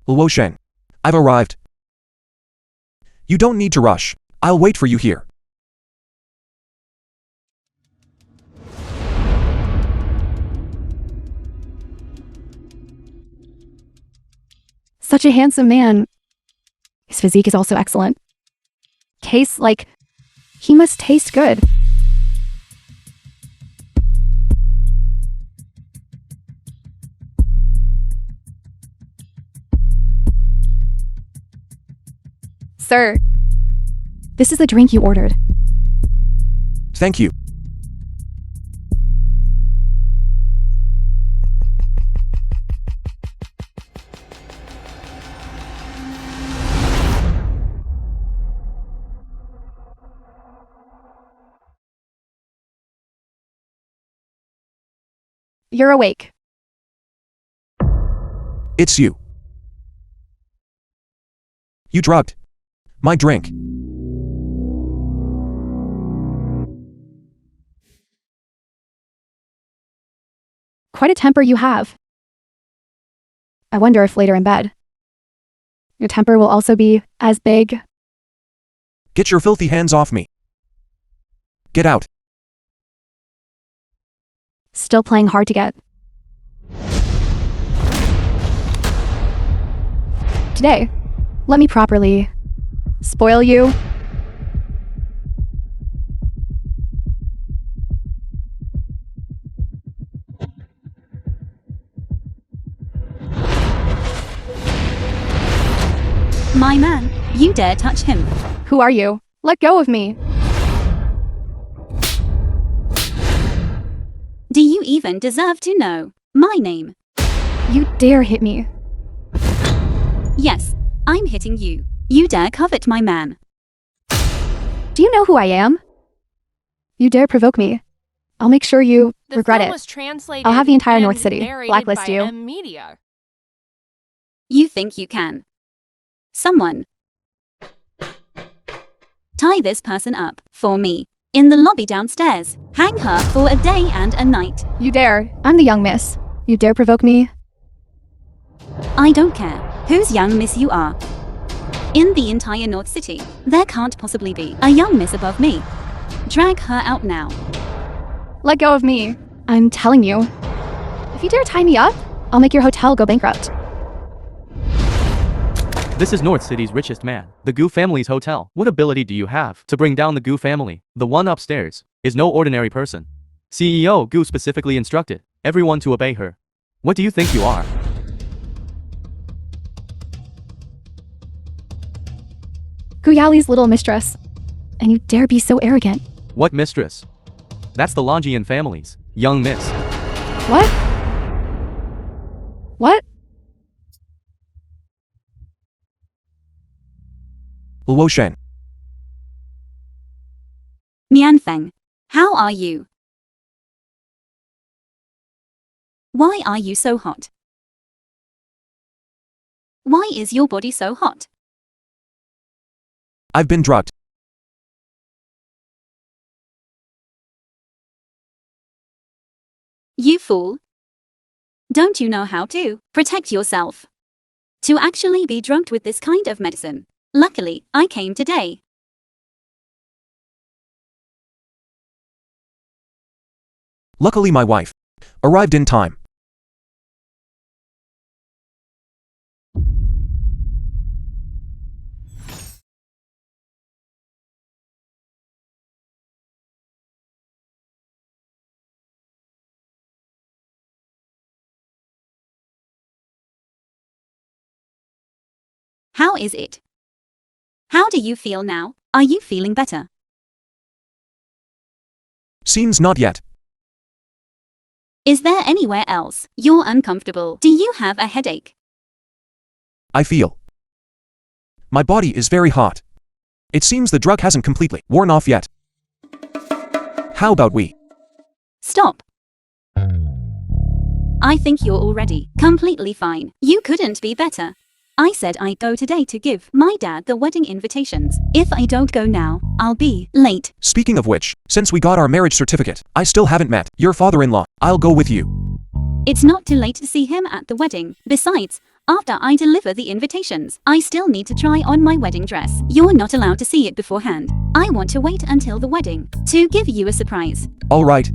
Luo Sheng, I've arrived. You don't need to rush. I'll wait for you here. Such a handsome man. His physique is also excellent. Tastes like he must taste good. Sir, this is the drink you ordered. Thank you. You're awake. It's you. You drugged my drink. Quite a temper you have. I wonder if later in bed, your temper will also be as big. Get your filthy hands off me. Get out. Still playing hard to get. Today, let me properly spoil you. My man, you dare touch him. Who are you? Let go of me. Do you even deserve to know my name? You dare hit me. Yes, I'm hitting you. You dare covet my man. Do you know who I am? You dare provoke me. I'll make sure you regret film it. was translated I'll have the entire and North City narrated blacklist by you. Media. You think you can? Someone tie this person up for me in the lobby downstairs. Hang her for a day and a night. You dare. I'm the young miss. You dare provoke me? I don't care whose young miss you are. In the entire North City, there can't possibly be a young miss above me. Drag her out now. Let go of me. I'm telling you. If you dare tie me up, I'll make your hotel go bankrupt. This is North City's richest man, the Gu family's hotel. What ability do you have to bring down the Gu family? The one upstairs is no ordinary person. CEO Gu specifically instructed everyone to obey her. What do you think you are? Guyali's little mistress. And you dare be so arrogant. What mistress? That's the Longian family's young miss. What? What? Luo Shen. Mianfeng, how are you? Why are you so hot? Why is your body so hot? I've been drugged. You fool. Don't you know how to protect yourself? To actually be drugged with this kind of medicine. Luckily, I came today. Luckily my wife arrived in time. How is it? How do you feel now? Are you feeling better? Seems not yet. Is there anywhere else you're uncomfortable? Do you have a headache? I feel. My body is very hot. It seems the drug hasn't completely worn off yet. How about we? Stop. I think you're already completely fine. You couldn't be better. I said I'd go today to give my dad the wedding invitations. If I don't go now, I'll be late. Speaking of which, since we got our marriage certificate, I still haven't met your father-in-law. I'll go with you. It's not too late to see him at the wedding. Besides, after I deliver the invitations, I still need to try on my wedding dress. You're not allowed to see it beforehand. I want to wait until the wedding to give you a surprise. All right.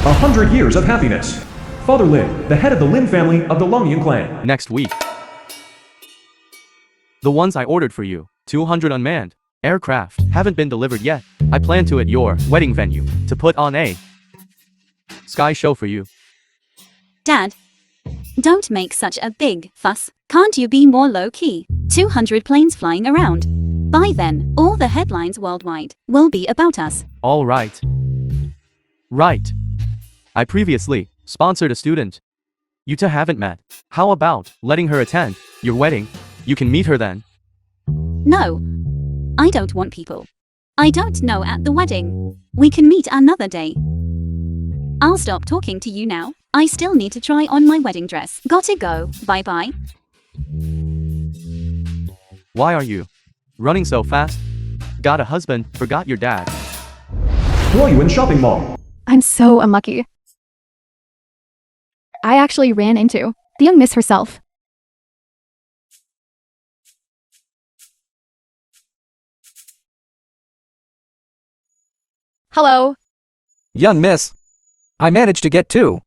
A 100 years of happiness. Father Lin, the head of the Lin family of the Longian clan. Next week. The ones I ordered for you, 200 unmanned aircraft, haven't been delivered yet. I plan to at your wedding venue to put on a sky show for you. Dad, don't make such a big fuss. Can't you be more low-key? 200 planes flying around. By then, all the headlines worldwide will be about us. All right. Right. I previously sponsored a student. You two haven't met. How about letting her attend your wedding? You can meet her then. No, I don't want people I don't know at the wedding. We can meet another day. I'll stop talking to you now. I still need to try on my wedding dress. Gotta go. Bye-bye. Why are you running so fast? Got a husband, forgot your dad. Huoyuan Shopping Mall. I'm so unlucky. I actually ran into the young miss herself. Hello. Young miss, I managed to get 2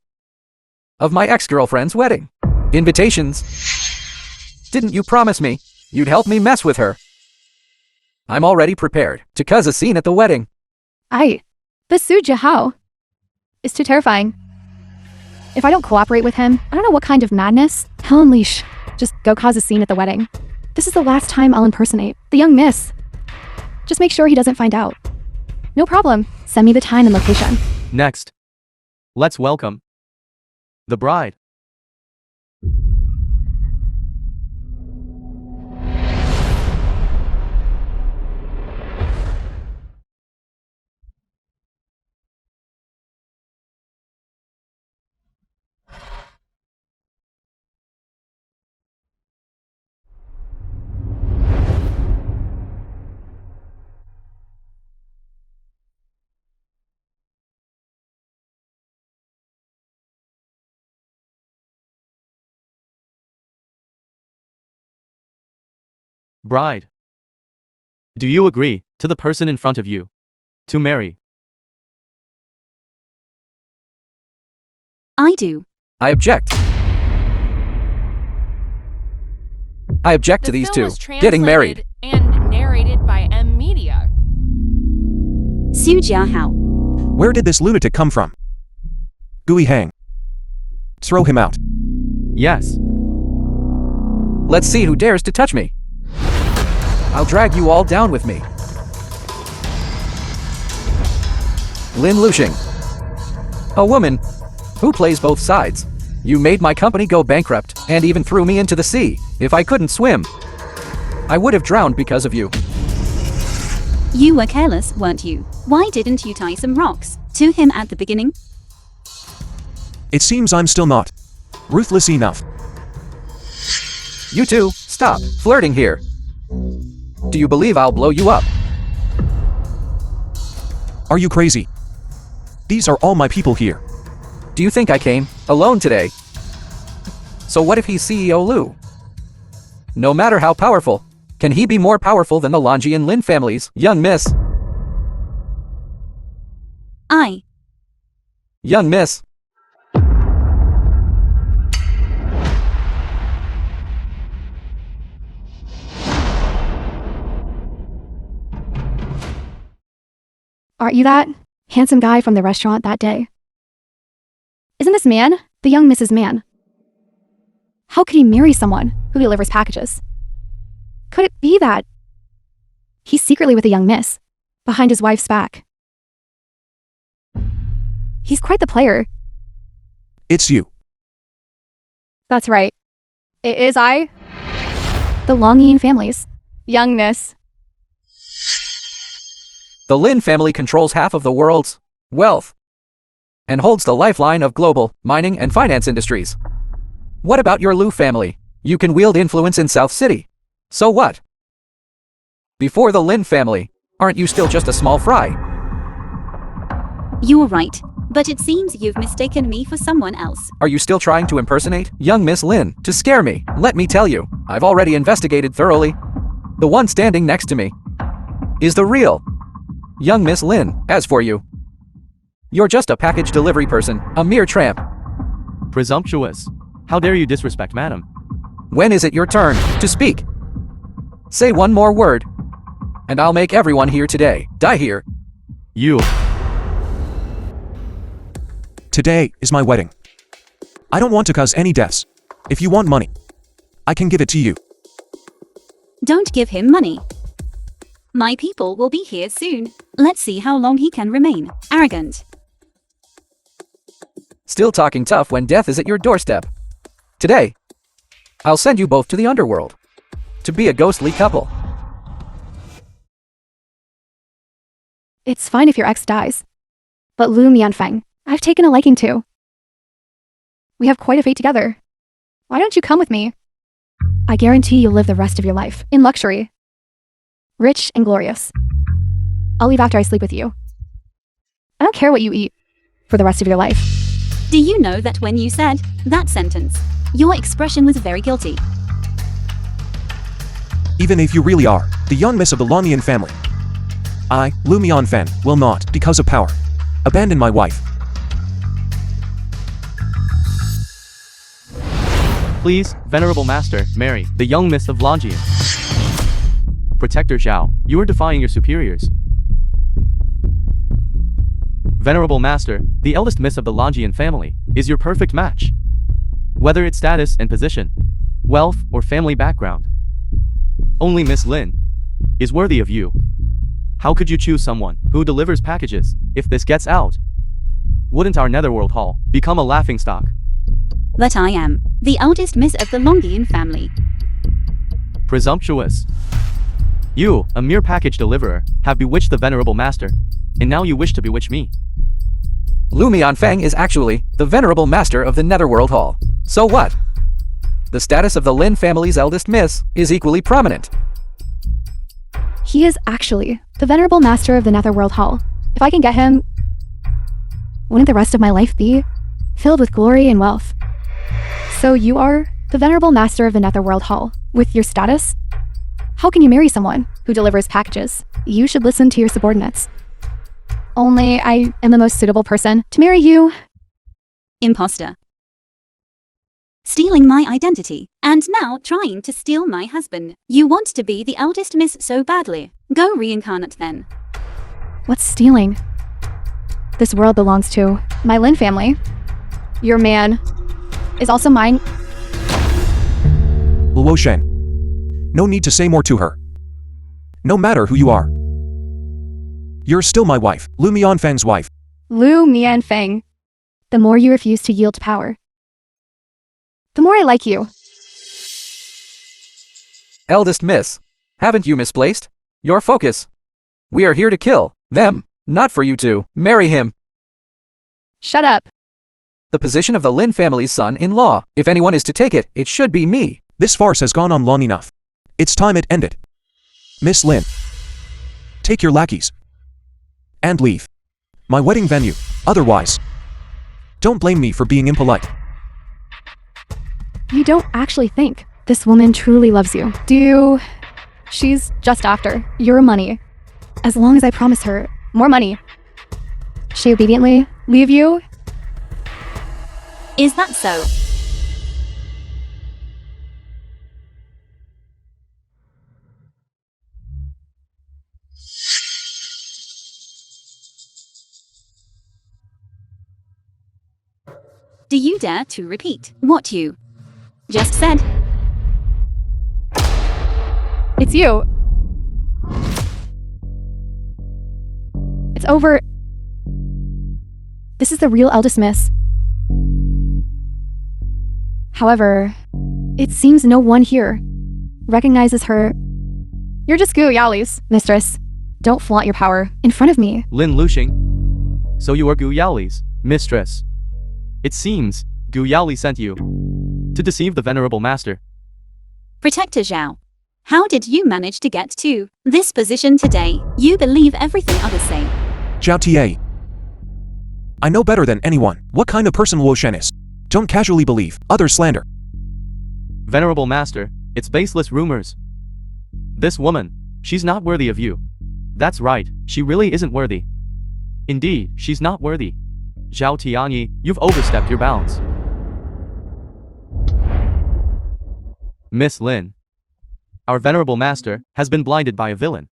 of my ex-girlfriend's wedding invitations. Didn't you promise me you'd help me mess with her? I'm already prepared to cause a scene at the wedding. The Su Jihao is too terrifying. If I don't cooperate with him, I don't know what kind of madness he'll unleash. Just go cause a scene at the wedding. This is the last time I'll impersonate the young miss. Just make sure he doesn't find out. No problem. Send me the time and location. Next, let's welcome the bride. Bride, do you agree to the person in front of you to marry? I do. I object. I object to The these film two was getting married. translated and narrated by M Media. Su Jia Hao. Where did this lunatic come from? Gui Hang. Throw him out. Yes. Let's see who dares to touch me. I'll drag you all down with me. Lynn Lushing. A woman who plays both sides. You made my company go bankrupt and even threw me into the sea. If I couldn't swim, I would have drowned because of you. You were careless, weren't you? Why didn't you tie some rocks to him at the beginning? It seems I'm still not ruthless enough. You two, stop flirting here. Do you believe I'll blow you up? Are you crazy? These are all my people here. Do you think I came alone today? So what if he's CEO Lu? No matter how powerful, can he be more powerful than the Longi and Lin families? Young miss. Young miss. Aren't you that handsome guy from the restaurant that day? Isn't this man the young Mrs. Man? How could he marry someone who delivers packages? Could it be that he's secretly with a young miss behind his wife's back? He's quite the player. It's you. That's right. It is I. The Longyin family's young miss. The Lin family controls half of the world's wealth and holds the lifeline of global mining and finance industries. What about your Lu family? You can wield influence in South City. So what? Before the Lin family, aren't you still just a small fry? You're right, but it seems you've mistaken me for someone else. Are you still trying to impersonate young Miss Lin to scare me? Let me tell you, I've already investigated thoroughly. The one standing next to me is the real young Miss Lin. As for you, you're just a package delivery person, a mere tramp. Presumptuous. How dare you disrespect madam? When is it your turn to speak? Say one more word, and I'll make everyone here today die here. You. Today is my wedding. I don't want to cause any deaths. If you want money, I can give it to you. Don't give him money. My people will be here soon. Let's see how long he can remain arrogant. Still talking tough when death is at your doorstep. Today, I'll send you both to the underworld to be a ghostly couple. It's fine if your ex dies. But Lu Mianfeng, I've taken a liking to. We have quite a fate together. Why don't you come with me? I guarantee you'll live the rest of your life in luxury. Rich and glorious. I'll leave after I sleep with you. I don't care what you eat for the rest of your life. Do you know that when you said that sentence, your expression was very guilty? Even if you really are the young miss of the Longyan family, I, Lu Mianfen, will not, because of power, abandon my wife. Please, venerable master, marry the young miss of Longian. Protector Zhao, you are defying your superiors. Venerable Master, the eldest Miss of the Longian family, is your perfect match. Whether it's status and position, wealth, or family background. Only Miss Lynn is worthy of you. How could you choose someone who delivers packages if this gets out? Wouldn't our netherworld hall become a laughingstock? But I am the eldest Miss of the Longian family. Presumptuous. You, a mere package deliverer, have bewitched the Venerable Master, and now you wish to bewitch me. Lu Mianfeng is actually the venerable master of the Netherworld Hall. So what? The status of the Lin family's eldest miss is equally prominent. He is actually the venerable master of the Netherworld Hall. If I can get him, wouldn't the rest of my life be filled with glory and wealth? So you are the venerable master of the Netherworld Hall. With your status, how can you marry someone who delivers packages? You should listen to your subordinates. Only I am the most suitable person to marry you. Imposter. Stealing my identity, and now trying to steal my husband. You want to be the eldest Miss so badly. Go reincarnate then. What's stealing? This world belongs to my Lin family. Your man is also mine. Luo Shen. No need to say more to her. No matter who you are. You're still my wife, Lu Mianfeng's wife. Lu Mianfeng. The more you refuse to yield to power, the more I like you. Eldest Miss, haven't you misplaced your focus? We are here to kill them, not for you to marry him. Shut up. The position of the Lin family's son-in-law. If anyone is to take it, it should be me. This farce has gone on long enough. It's time it ended. Miss Lynn, take your lackeys and leave my wedding venue. Otherwise, don't blame me for being impolite. You don't actually think this woman truly loves you, do you? She's just after your money. As long as I promise her more money, she obediently leave you? Is that so? Do you dare to repeat what you just said? It's you. It's over. This is the real eldest miss. However, it seems no one here recognizes her. You're just Gu Yaoli's mistress. Don't flaunt your power in front of me. Lin Luxing. So you are Gu Yaoli's mistress. It seems Gu Yaoli sent you to deceive the Venerable Master. Protector Zhao, how did you manage to get to this position today? You believe everything others say. Zhao Tie. I know better than anyone what kind of person Luo Shen is. Don't casually believe other slander. Venerable Master, it's baseless rumors. This woman, she's not worthy of you. That's right, she really isn't worthy. Indeed, she's not worthy. Zhao Tianyi, you've overstepped your bounds. Miss Lin, our Venerable Master, has been blinded by a villain.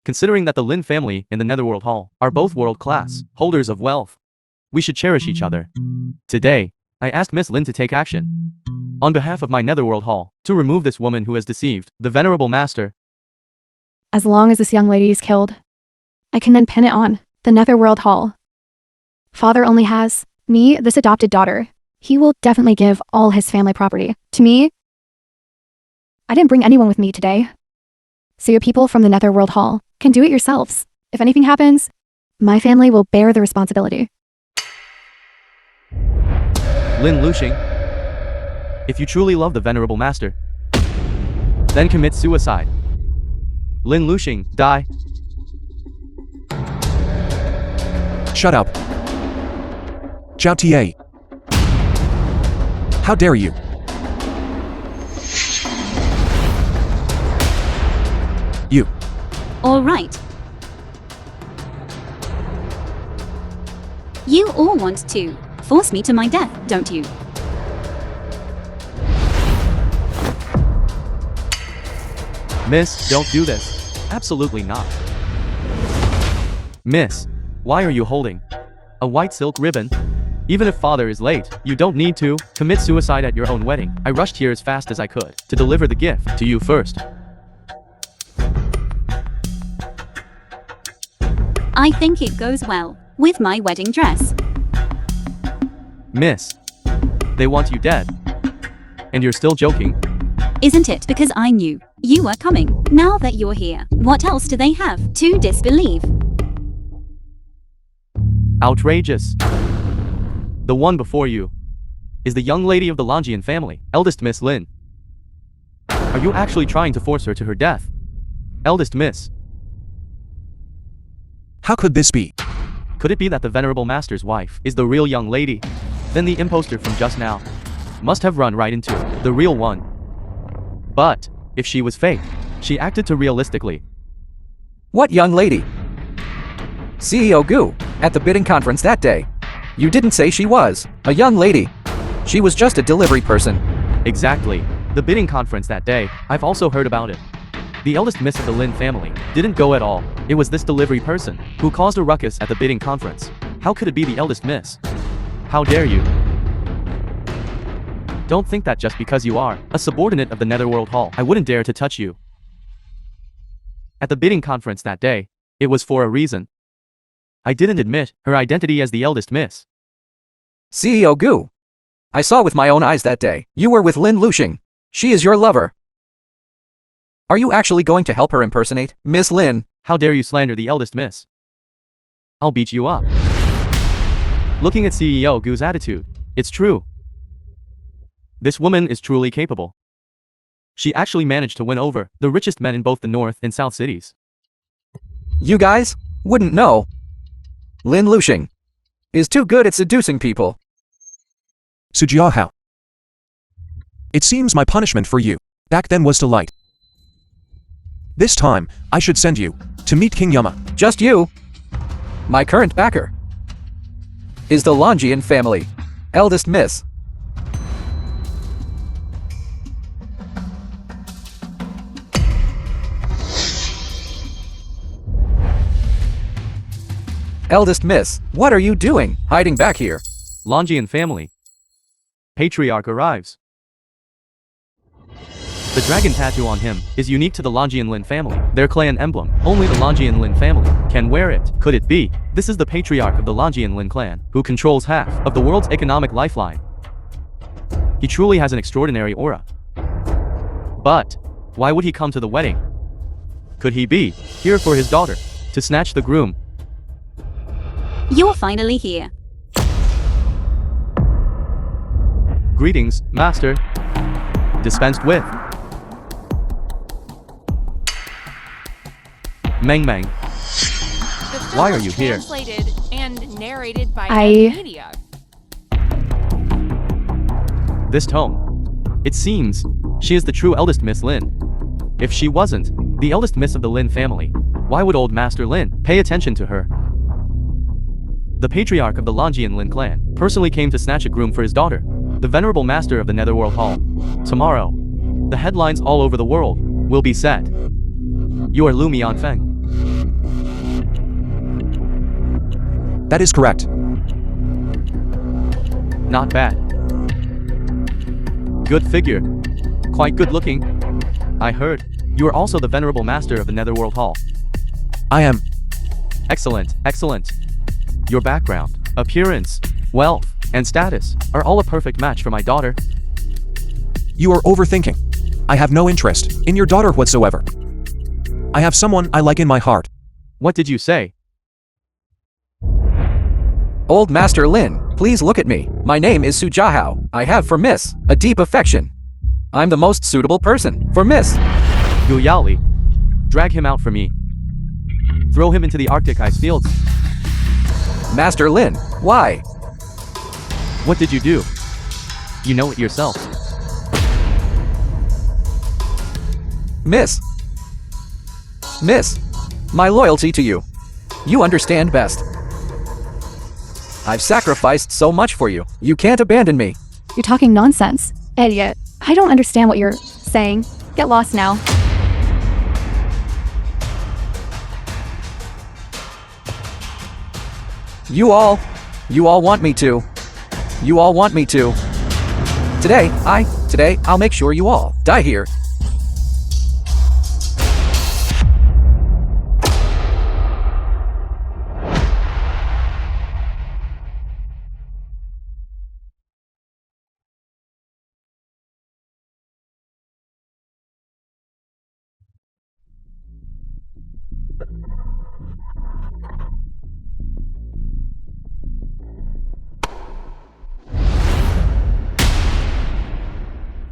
Considering that the Lin family in the Netherworld Hall are both world-class, holders of wealth, we should cherish each other. Today, I asked Miss Lin to take action, on behalf of my Netherworld Hall, to remove this woman who has deceived the Venerable Master. As long as this young lady is killed, I can then pin it on the Netherworld Hall. Father only has me, this adopted daughter. He will definitely give all his family property to me. I didn't bring anyone with me today. So you people from the Netherworld Hall can do it yourselves. If anything happens, my family will bear the responsibility. Lin Luxing, if you truly love the Venerable Master, then commit suicide. Lin Luxing, die. Shut up. Zhao Tie. How dare you? You. All right. You all want to force me to my death, don't you? Miss, don't do this. Absolutely not. Miss, Why are you holding a white silk ribbon? Even if father is late, you don't need to commit suicide at your own wedding. I rushed here as fast as I could to deliver the gift to you first. I think it goes well with my wedding dress. Miss, they want you dead. And you're still joking. Isn't it because I knew you were coming? Now that you're here, what else do they have to disbelieve? Outrageous. The one before you is the young lady of the Longian family, eldest Miss Lynn. Are you actually trying to force her to her death? Eldest Miss. How could this be? Could it be that the venerable master's wife is the real young lady? Then the imposter from just now must have run right into the real one. But if she was fake, she acted too realistically. What young lady? CEO Gu, at the bidding conference that day. You didn't say she was a young lady. She was just a delivery person. Exactly. The bidding conference that day, I've also heard about it. The eldest miss of the Lin family didn't go at all. It was this delivery person who caused a ruckus at the bidding conference. How could it be the eldest miss? How dare you? Don't think that just because you are a subordinate of the Netherworld Hall, I wouldn't dare to touch you. At the bidding conference that day, it was for a reason. I didn't admit her identity as the eldest miss. CEO Gu, I saw with my own eyes that day. You were with Lin Lushing. She is your lover. Are you actually going to help her impersonate Miss Lynn? How dare you slander the eldest miss? I'll beat you up. Looking at CEO Gu's attitude, it's true. This woman is truly capable. She actually managed to win over the richest men in both the North and South cities. You guys wouldn't know. Lin Lushing is too good at seducing people. Sujiahao. It seems my punishment for you back then was to light. This time, I should send you to meet King Yama. Just you. My current backer is the Longian family, eldest miss. Eldest miss, what are you doing, hiding back here? Longian family. Patriarch arrives. The dragon tattoo on him is unique to the Longian Lin family, their clan emblem. Only the Longian Lin family can wear it. Could it be? This is the patriarch of the Longian Lin clan, who controls half of the world's economic lifeline. He truly has an extraordinary aura. But why would he come to the wedding? Could he be here for his daughter to snatch the groom? You're finally here. Greetings, master. Dispensed with. Meng Meng. The film Why are was you here? translated and narrated by I- media. This tome. It seems she is the true eldest Miss Lin. If she wasn't the eldest miss of the Lin family, why would old Master Lin pay attention to her? The patriarch of the Longian Lin clan personally came to snatch a groom for his daughter, the venerable master of the Netherworld Hall. Tomorrow, the headlines all over the world will be set. You are Lu Mianfeng. That is correct. Not bad. Good figure. Quite good looking. I heard you are also the venerable master of the Netherworld Hall. I am. Excellent, excellent. Your background, appearance, wealth, and status are all a perfect match for my daughter. You are overthinking. I have no interest in your daughter whatsoever. I have someone I like in my heart. What did you say? Old Master Lin, please look at me. My name is Sujahao. I have for Miss a deep affection. I'm the most suitable person for Miss. Gu Yaoli. Drag him out for me. Throw him into the Arctic ice fields. Master Lin, why? What did you do? You know it yourself. Miss, my loyalty to you. You understand best. I've sacrificed so much for you. You can't abandon me. You're talking nonsense. Idiot. I don't understand what you're saying. Get lost now. You all want me to. You all want me to. Today, I'll make sure you all die here.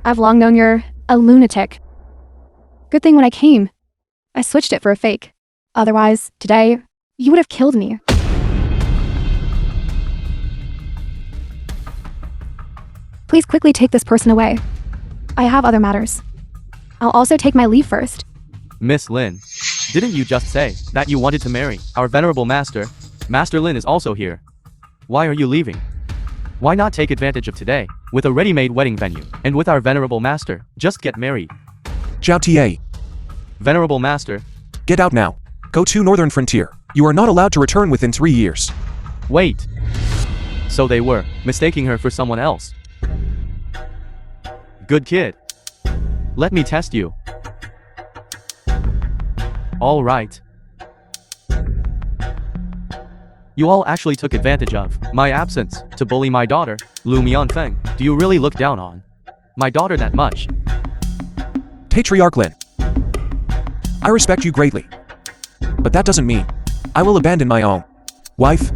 I've long known you're a lunatic. Good thing when I came, I switched it for a fake. Otherwise, today, you would have killed me. Please quickly take this person away. I have other matters. I'll also take my leave first. Miss Lynn, didn't you just say that you wanted to marry our venerable master? Master Lynn is also here. Why are you leaving? Why not take advantage of today, with a ready-made wedding venue, and with our venerable master, just get married? Zhao Tie. Venerable master, Get out now. Go to Northern Frontier. You are not allowed to return within 3 years. wait. So they were mistaking her for someone else. Good kid. Let me test you. All right. You all actually took advantage of my absence to bully my daughter, Lu Mianfeng. Do you really look down on my daughter that much? Patriarch Lin. I respect you greatly. But that doesn't mean I will abandon my own wife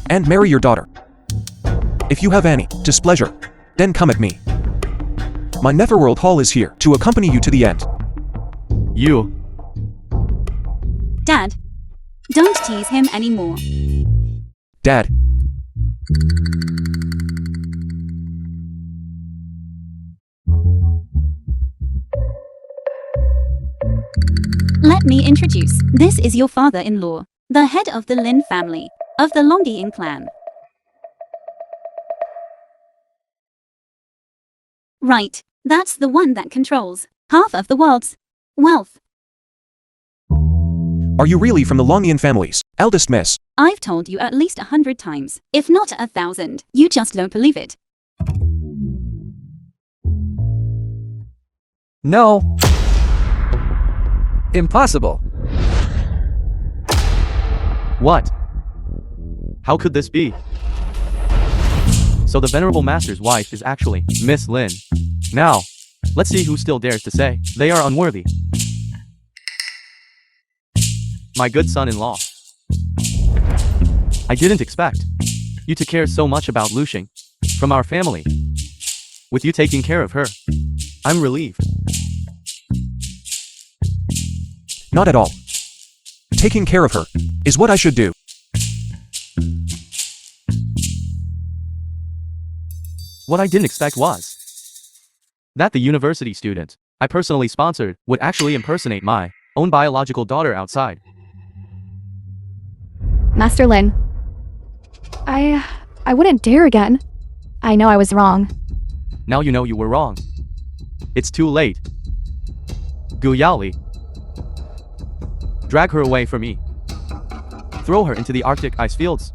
and marry your daughter. If you have any displeasure, then come at me. My Neverworld Hall is here to accompany you to the end. You. Dad, don't tease him anymore. Dad. Let me introduce. This is your father-in-law, the head of the Lin family, of the Longyin clan. Right, that's the one that controls half of the world's wealth. Are you really from the Longyin family's eldest miss? I've told you at least 100 times, if not 1,000. You just don't believe it. No. Impossible. What? How could this be? So the venerable master's wife is actually Miss Lynn. Now, let's see who still dares to say they are unworthy. My good son-in-law. I didn't expect you to care so much about Lushing from our family. With you taking care of her, I'm relieved. Not at all. Taking care of her is what I should do. What I didn't expect was that the university student I personally sponsored would actually impersonate my own biological daughter outside. Master Lin. I wouldn't dare again. I know I was wrong. Now you know you were wrong. It's too late. Gu Yaoli. Drag her away from me. Throw her into the Arctic ice fields.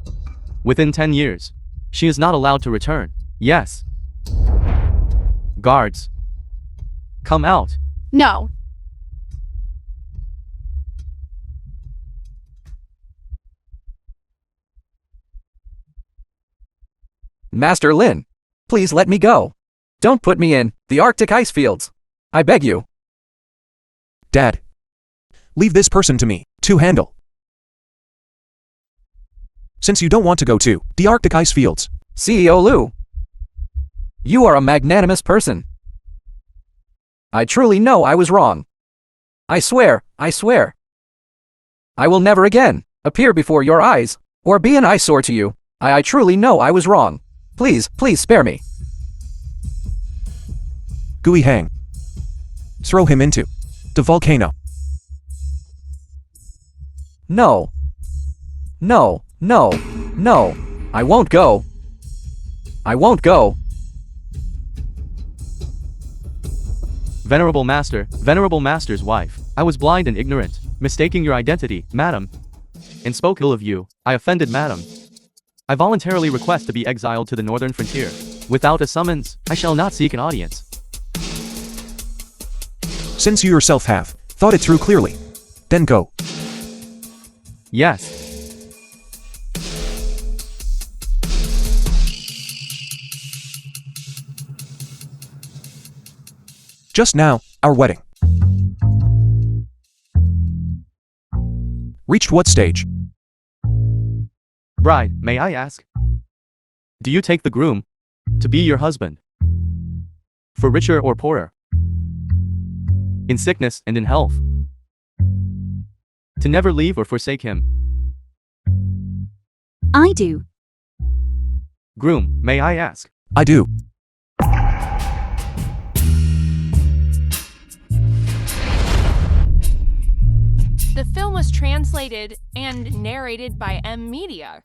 Within 10 years, she is not allowed to return. Yes. Guards. Come out. No. Master Lin, please let me go. Don't put me in the Arctic ice fields. I beg you. Dad. Leave this person to me to handle. Since you don't want to go to the Arctic ice fields. CEO Lu. You are a magnanimous person. I truly know I was wrong. I swear. I will never again appear before your eyes, or be an eyesore to you. I truly know I was wrong. Please spare me. Gui Hang. Throw him into the volcano. No. I won't go. Venerable Master's wife. I was blind and ignorant, mistaking your identity, madam, and spoke ill of you. I offended madam. I voluntarily request to be exiled to the northern frontier. Without a summons, I shall not seek an audience. Since you yourself have thought it through clearly, then go. Yes. Just now, our wedding reached what stage? Bride, may I ask? Do you take the groom to be your husband? For richer or poorer? In sickness and in health? To never leave or forsake him? I do. Groom, may I ask? I do. The film was translated and narrated by M Media.